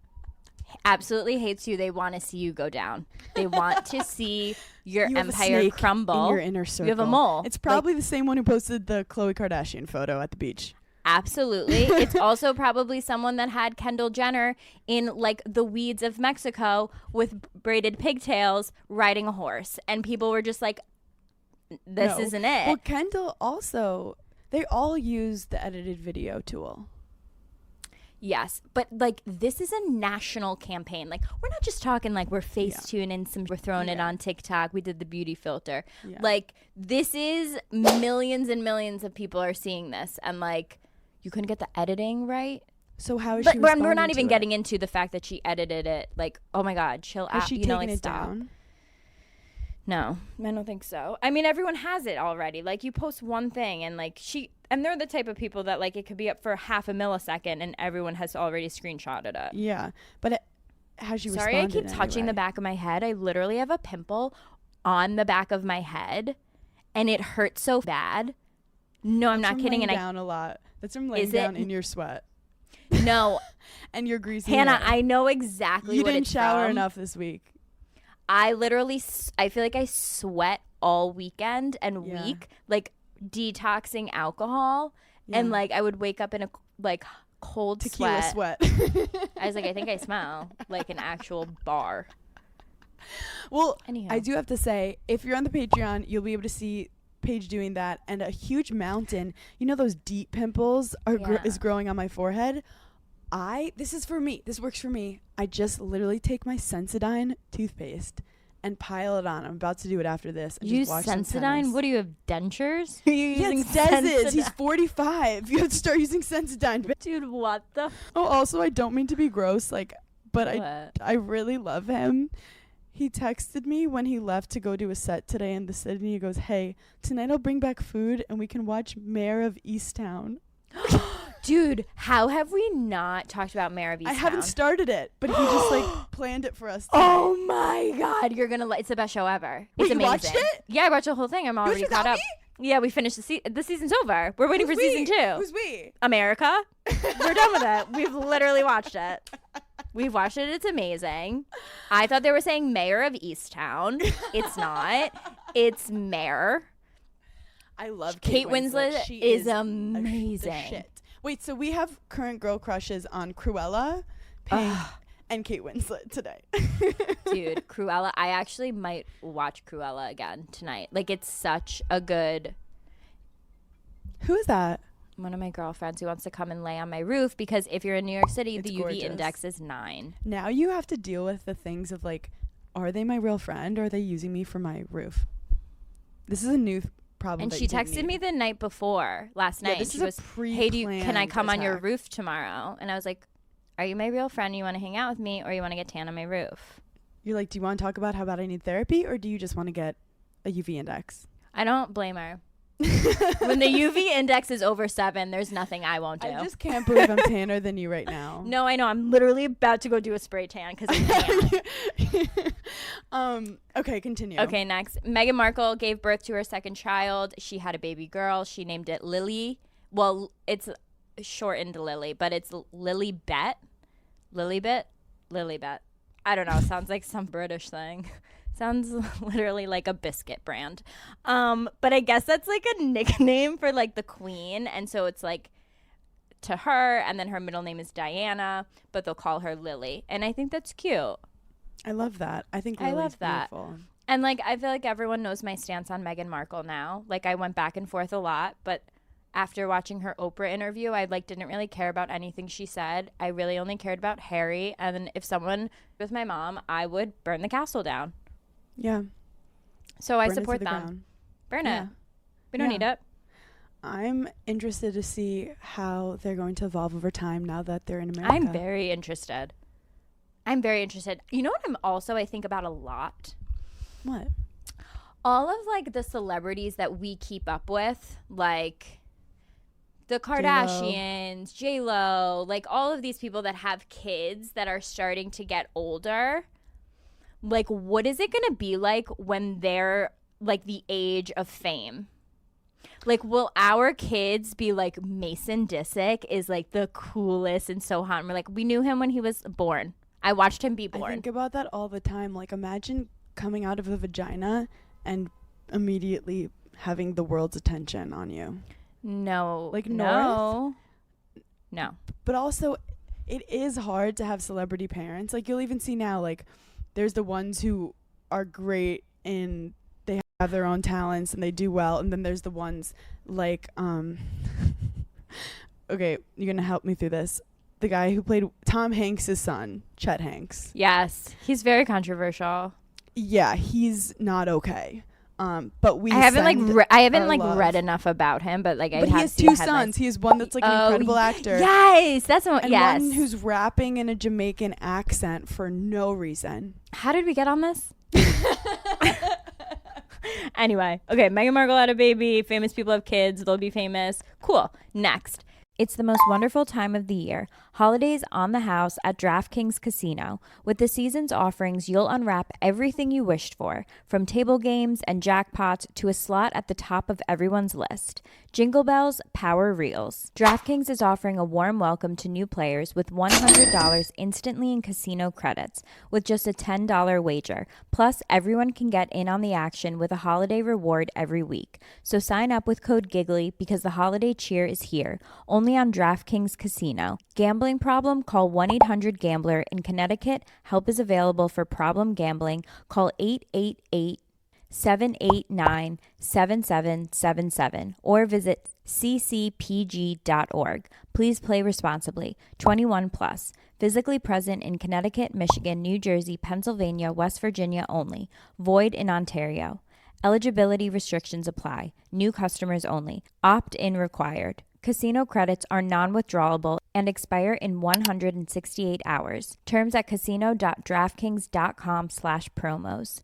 Absolutely hates you. They want to see you go down. They want to see your empire crumble. In your inner circle. You have a mole. It's probably the same one who posted the Khloe Kardashian photo at the beach. Absolutely. It's also probably someone that had Kendall Jenner in like the weeds of Mexico with braided pigtails riding a horse. And people were just like, this isn't it. Well, Kendall also, they all use the edited video tool. Yes, but like this is a national campaign. Like we're not just talking like we're Facetuning we're throwing it on TikTok. We did the beauty filter. Yeah. Like this is millions and millions of people are seeing this, and like you couldn't get the editing right. So how is she? But we're not even getting into the fact that she edited it. Like, oh my God, chill out. She taking it down? No, I don't think so. I mean, everyone has it already. Like you post one thing and like and they're the type of people that like it could be up for half a millisecond and everyone has already screenshotted it. Yeah, but has she Sorry, I keep touching the back of my head. I literally have a pimple on the back of my head and it hurts so bad. No, I'm not kidding. And down a lot. That's from laying down in your sweat. No. And you're greasy. Hannah, I know exactly what it's from. You didn't shower enough this week. I feel like I sweat all weekend and week, like detoxing alcohol. Yeah. And like I would wake up in a like cold tequila sweat. I was like, I think I smell like an actual bar. Well, anyhow. I do have to say, if you're on the Patreon, you'll be able to see Paige doing that, and a huge mountain. You know those deep pimples is growing on my forehead. This is for me. This works for me. I just literally take my Sensodyne toothpaste and pile it on. I'm about to do it after this. And use Sensodyne? What do you have, dentures? Yes, Dez's. He's 45. You have to start using Sensodyne. Dude, what the? Oh, also, I don't mean to be gross, but I really love him. He texted me when he left to go do a set today in the city. And he goes, "Hey, tonight I'll bring back food and we can watch Mayor of Easttown." Dude, how have we not talked about Mayor of Easttown? I haven't started it, but he just planned it for us tonight. Oh my God, you're gonna it's the best show ever. It's amazing. You watched it? Yeah, I watched the whole thing. I'm already caught up. Yeah, we finished the season's over. We're waiting for season 2. Who's we? America. We're done with it. We've literally watched it. We've watched it. It's amazing. I thought they were saying Mayor of Easttown. It's not. It's Mayor. I love Kate Winslet. She is amazing. The shit. Wait, so we have current girl crushes on Cruella, Pink, and Kate Winslet today. Dude, Cruella. I actually might watch Cruella again tonight. Like, it's such a good... Who is that? One of my girlfriends who wants to come and lay on my roof because if you're in New York City, the UV index is 9. Now you have to deal with the things of like, are they my real friend or are they using me for my roof? This is a new problem. And she texted me the night before, last night. This she is goes, "Hey, can I come on your roof tomorrow?" And I was like, "Are you my real friend? You want to hang out with me, or you want to get tan on my roof?" You're like, "Do you want to talk about how bad I need therapy, or do you just want to get a UV index?" I don't blame her. When the UV index is over 7, there's nothing I won't do. I just can't believe I'm tanner than you right now. No, I know. I'm literally about to go do a spray tan because I can't. Okay, continue. Okay, next. Meghan Markle gave birth to her second child. She had a baby girl. She named it Lily. Well, it's shortened to Lily, but it's Lilybet. Lilybet? Lilybet. I don't know. Sounds like some British thing. Sounds literally like a biscuit brand. But I guess that's like a nickname for like the queen. And so it's like to her, and then her middle name is Diana, but they'll call her Lily. And I think that's cute. I love that. I think Lily's beautiful. And like I feel like everyone knows my stance on Meghan Markle now. Like I went back and forth a lot, but after watching her Oprah interview, I like didn't really care about anything she said. I really only cared about Harry. And then if someone with my mom, I would burn the castle down. Yeah. So I support them. Burn it. We don't need it. I'm interested to see how they're going to evolve over time now that they're in America. I'm very interested. You know what I think about a lot? What? All of like the celebrities that we keep up with, like the Kardashians, J-Lo, like all of these people that have kids that are starting to get older. Like, what is it going to be like when they're like the age of fame? Like, will our kids be like Mason Disick is like the coolest and so hot? And we're like, we knew him when he was born. I watched him be born. I think about that all the time. Like, imagine coming out of a vagina and immediately having the world's attention on you. No. Like, no. But also, it is hard to have celebrity parents. Like, you'll even see now, like, there's the ones who are great and they have their own talents and they do well. And then there's the ones like, okay, you're going to help me through this. The guy who played Tom Hanks' son, Chet Hanks. Yes. He's very controversial. Yeah, he's not okay. But we I haven't love. read enough about him, but like But he has two sons. He has one that's like an incredible actor. Yes, that's one. And one who's rapping in a Jamaican accent for no reason. How did we get on this? Anyway, okay, Meghan Markle had a baby. Famous people have kids. They'll be famous. Cool. Next. It's the most wonderful time of the year. Holidays on the house at DraftKings Casino. With the season's offerings, you'll unwrap everything you wished for, from table games and jackpots to a slot at the top of everyone's list. Jingle bells, power reels. DraftKings is offering a warm welcome to new players with $100 instantly in casino credits with just a $10 wager. Plus, everyone can get in on the action with a holiday reward every week. So sign up with code GIGGLY because the holiday cheer is here, only on DraftKings Casino. Gambling problem? Call 1-800-GAMBLER. In Connecticut, help is available for problem gambling. Call 888-789-7777 or visit ccpg.org. Please play responsibly. 21 plus. Physically present in Connecticut, Michigan, New Jersey, Pennsylvania, West Virginia only. Void in Ontario. Eligibility restrictions apply. New customers only. Opt-in required. Casino credits are non-withdrawable and expire in 168 hours. Terms at casino.draftkings.com/promos.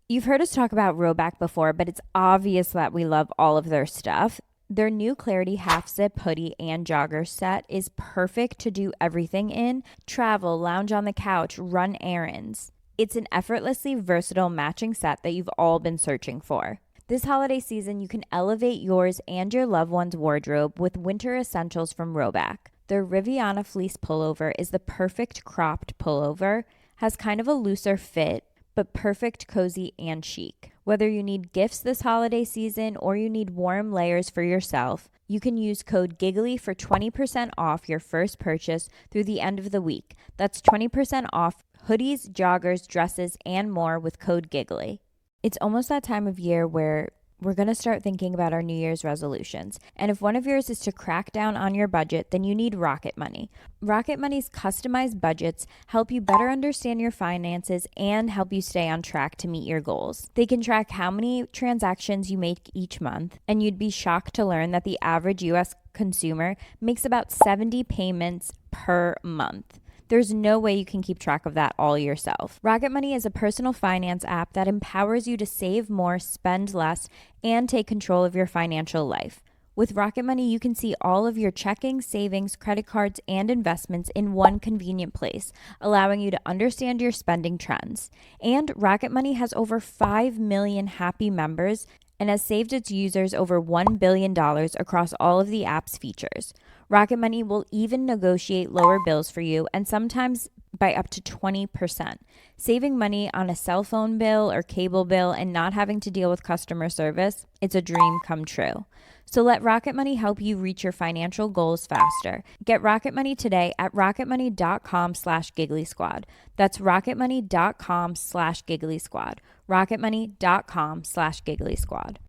You've heard us talk about Rhoback before, but it's obvious that we love all of their stuff. Their new Clarity half zip hoodie and jogger set is perfect to do everything in: travel, lounge on the couch, run errands. It's an effortlessly versatile matching set that you've all been searching for. This holiday season, you can elevate yours and your loved one's wardrobe with winter essentials from Rhoback. Their Riviana fleece pullover is the perfect cropped pullover, has kind of a looser fit, but perfect, cozy, and chic. Whether you need gifts this holiday season or you need warm layers for yourself, you can use code GIGGLY for 20% off your first purchase through the end of the week. That's 20% off hoodies, joggers, dresses, and more with code GIGGLY. It's almost that time of year where we're going to start thinking about our New Year's resolutions. And if one of yours is to crack down on your budget, then you need Rocket Money. Rocket Money's customized budgets help you better understand your finances and help you stay on track to meet your goals. They can track how many transactions you make each month, and you'd be shocked to learn that the average U.S. consumer makes about 70 payments per month. There's no way you can keep track of that all yourself. Rocket Money is a personal finance app that empowers you to save more, spend less, and take control of your financial life. With Rocket Money, you can see all of your checking, savings, credit cards, and investments in one convenient place, allowing you to understand your spending trends. And Rocket Money has over 5 million happy members and has saved its users over $1 billion across all of the app's features. Rocket Money will even negotiate lower bills for you, and sometimes by up to 20%. Saving money on a cell phone bill or cable bill and not having to deal with customer service, it's a dream come true. So let Rocket Money help you reach your financial goals faster. Get Rocket Money today at rocketmoney.com/giggly squad. That's rocketmoney.com/giggly squad. rocketmoney.com/giggly squad.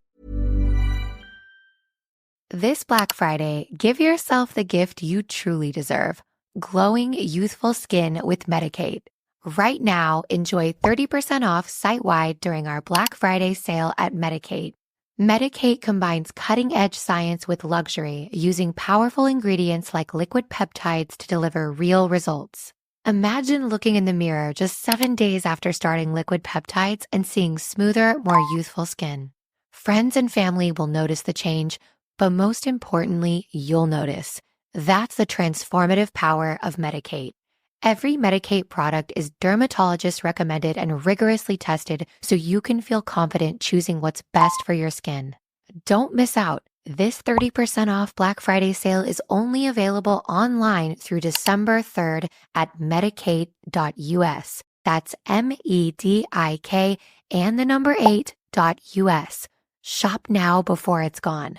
This Black Friday, give yourself the gift you truly deserve: glowing, youthful skin with Medik8. Right now, enjoy 30% off site-wide during our Black Friday sale at Medik8. Medicate combines cutting-edge science with luxury, using powerful ingredients like liquid peptides to deliver real results. Imagine looking in the mirror just 7 days after starting liquid peptides and seeing smoother, more youthful skin. Friends and family will notice the change, but most importantly, you'll notice. That's the transformative power of Medicate. Every Medicate product is dermatologist recommended and rigorously tested so you can feel confident choosing what's best for your skin. Don't miss out. This 30% off Black Friday sale is only available online through December 3rd at medicate.us. That's MEDIK and the number 8.us. Shop now before it's gone.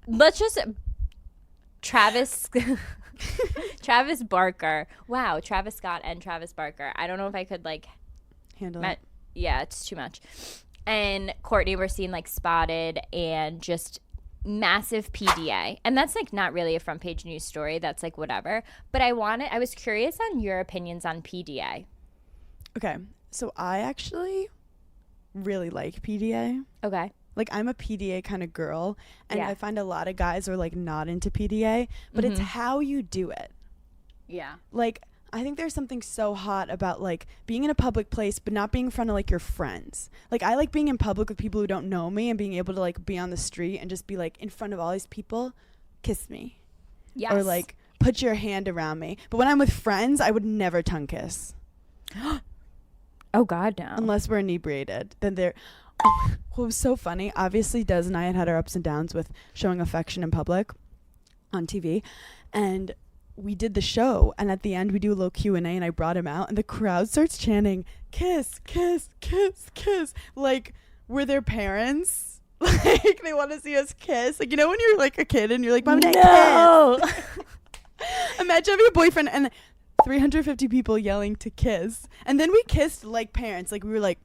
Let's just Travis Travis Barker. Wow, Travis Scott and Travis Barker. I don't know if I could like Handle it. Yeah, it's too much. And Courtney were seen like spotted and just massive PDA. And that's like not really a front page news story. That's like whatever. But I was curious on your opinions on PDA. Okay, so I actually really like PDA. Okay. Like, I'm a PDA kind of girl, and Yeah. I find a lot of guys are like not into PDA, but it's how you do it. Yeah. Like, I think there's something so hot about like being in a public place but not being in front of like your friends. Like, I like being in public with people who don't know me and being able to like be on the street and just be like in front of all these people, kiss me. Yes. Or like put your hand around me. But when I'm with friends, I would never tongue kiss Oh God, no. unless we're inebriated. Then they're what was so funny, obviously Des and I had our ups and downs with showing affection in public on TV, and we did the show, and at the end we do a little Q&A, and I brought him out, and the crowd starts chanting kiss, kiss, kiss, kiss, like we're their parents. Like they want to see us kiss. Like, you know when you're like a kid and you're like, Mom and Dad, kiss. Imagine having a boyfriend and 350 people yelling to kiss, and then we kissed like parents. Like we were like,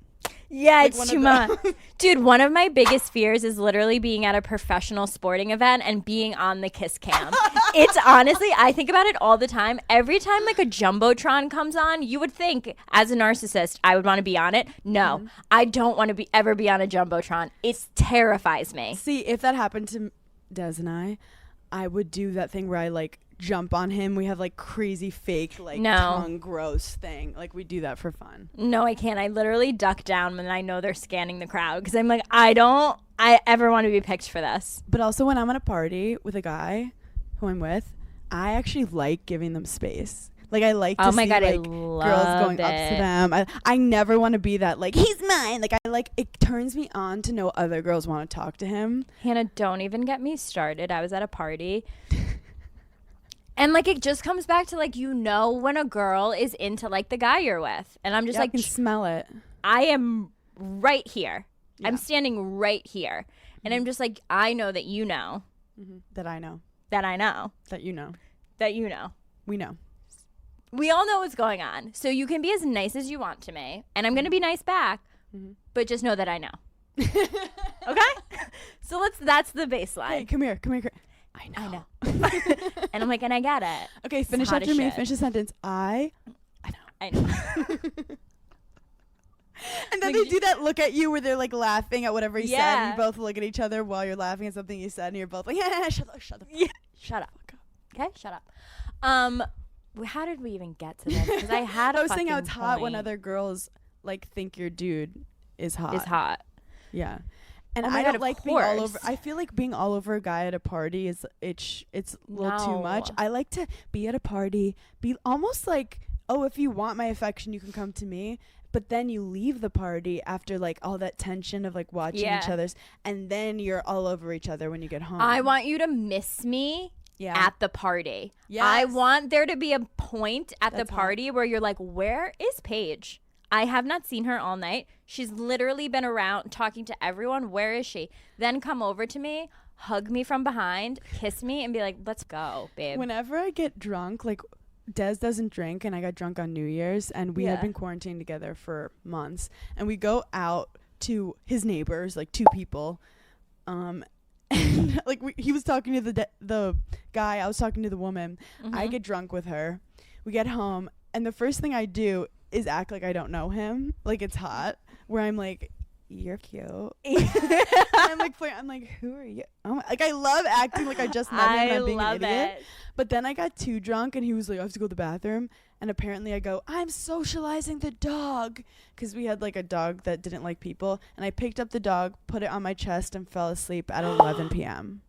Yeah, like it's too much. Dude, one of my biggest fears is literally being at a professional sporting event and being on the kiss cam. It's honestly, I think about it all the time. Every time like a Jumbotron comes on, you would think as a narcissist, I would want to be on it. No, I don't want to ever be on a Jumbotron. It terrifies me. see, if that happened to Des and I would do that thing where I like jump on him. We have like crazy fake like tongue gross thing. Like we do that for fun. No, I can't. I literally duck down when I know they're scanning the crowd because I'm like, I ever want to be picked for this. But also when I'm at a party with a guy who I'm with, I actually like giving them space. Like I like to see God, I like girls love going up to them. I never want to be that like he's mine. Like I like it turns me on to know other girls want to talk to him. Hannah, don't even get me started. I was at a party. And like it just comes back to like, you know, when a girl is into like the guy you're with. And I'm just I like, can smell it. I am right here. Yeah. I'm standing right here. And I'm just like, I know that you know. That I know. That I know. That you know. That you know. We know. We all know what's going on. So you can be as nice as you want to me. And I'm going to be nice back. But just know that I know. Okay? So that's the baseline. Hey, come here. I know. And I'm like, and I get it. Okay, finish hot after as me. shit. Finish the sentence. I know. I know. And then Like, they do that look at you where they're like laughing at whatever he said. Yeah. And you both look at each other while you're laughing at something you said, and you're both like, yeah, shut up. Shut up. Okay, shut up. How did we even get to this? Because I had I a was saying how fucking it's hot when point. other girls like think your dude is hot. Is hot. Yeah. And Oh my I God, don't of like being all over. course. I feel like being all over a guy at a party is it's a little too much. No. I like to be at a party, be almost like, oh, if you want my affection, you can come to me. But then you leave the party after like all that tension of like watching each other's, and then you're all over each other when you get home. I want you to miss me at the party. I Yes. want there to be a point at That's the hot. party where you're like, where is Paige? I have not seen her all night. She's literally been around talking to everyone. Where is she? Then come over to me, hug me from behind, kiss me, and be like, let's go, babe. Whenever I get drunk, like Des doesn't drink, and I got drunk on New Year's, and we had been quarantined together for months, and we go out to his neighbors, like 2 people, and like he was talking to the guy, I was talking to the woman. I get drunk with her. We get home, and the first thing I do is act like I don't know him, like it's hot, where I'm like, you're cute. And I'm like, who are you? Like, I love acting like I just met him and I'm being an idiot. But then I got too drunk and he was like, I have to go to the bathroom. And apparently I go, I'm socializing the dog. Because we had like a dog that didn't like people. And I picked up the dog, put it on my chest, and fell asleep at 11 p.m.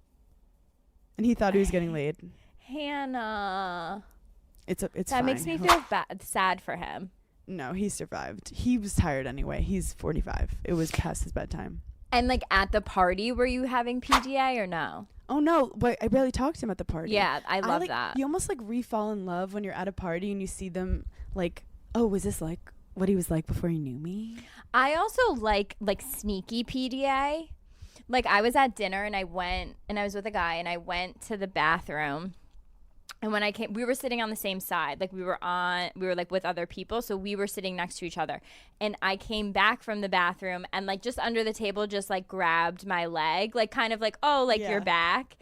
And he thought he was getting laid. Hannah. It's that fine. Makes me feel sad for him. No, he survived. He was tired anyway. He's 45. It was past his bedtime. And like at the party, were you having PDA or no? Oh no, but I barely talked to him at the party. Yeah, I love that. You almost like re-fall in love when you're at a party and you see them like, oh, was this like what he was like before he knew me? I also like sneaky PDA. Like I was at dinner and I was with a guy and I went to the bathroom. And when I came, we were sitting on the same side. Like we were like with other people. So we were sitting next to each other. And I came back from the bathroom and like just under the table, just like grabbed my leg, like kind of like, oh, like you're back.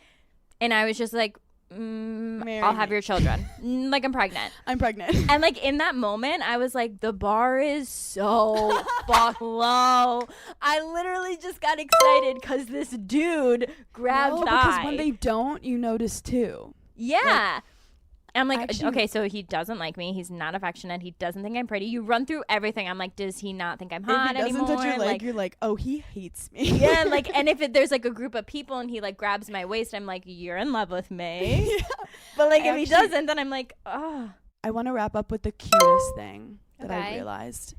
And I was just like, I'll have your children. Like I'm pregnant. I'm pregnant. And like in that moment, I was like, the bar is so fuck low. I literally just got excited because this dude grabbed thigh. Because when they don't, you notice too. Yeah. Like, I'm like, actually, okay, so he doesn't like me. He's not affectionate. He doesn't think I'm pretty. You run through everything. I'm like, does he not think I'm hot anymore? If he doesn't touch your leg, you're like, oh, he hates me. Yeah, like, and if there's like a group of people and he like grabs my waist, I'm like, you're in love with me. Yeah. But like, if he doesn't, then I'm like, oh. I want to wrap up with the cutest thing that I realized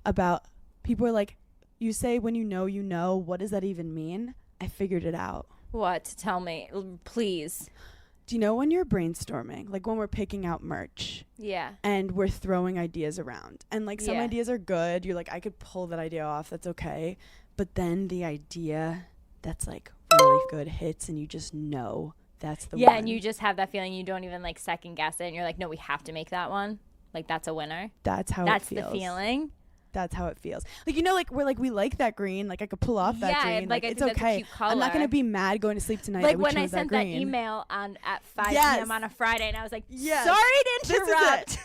about people are like, you say when you know, what does that even mean? I figured it out. What? Tell me, please. Do you know when you're brainstorming, like when we're picking out merch? Yeah. And we're throwing ideas around. And like some ideas are good. You're like, I could pull that idea off. That's okay. But then the idea that's like really good hits and you just know that's the one. Yeah, and you just have that feeling. You don't even like second guess it. And you're like, no, we have to make that one. Like that's a winner. That's how it feels. That's the feeling. That's how it feels. Like, you know, like we're like, we like that green. Like I could pull off that green. Like it's I think okay. that's a cute color. I'm not going to be mad going to sleep tonight. Like that we when I chose sent that email at 5 p.m. on a Friday and I was like, sorry to interrupt.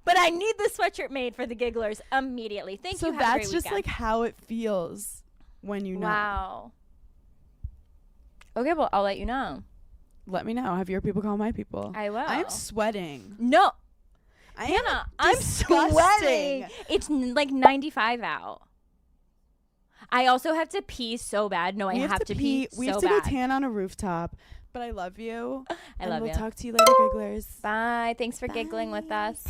But I need the sweatshirt made for the Gigglers immediately. Thank you. So that's just like how it feels when you know. Wow. Okay, well, I'll let you know. Let me know. Have your people call my people. I will. I'm sweating. No. Hannah, I'm sweating. It's like 95 out. I also have to pee so bad. No, I have to pee so bad. We have to go tan on a rooftop. But I love you. I love you. We'll talk to you later, Gigglers. Bye. Thanks for giggling with us.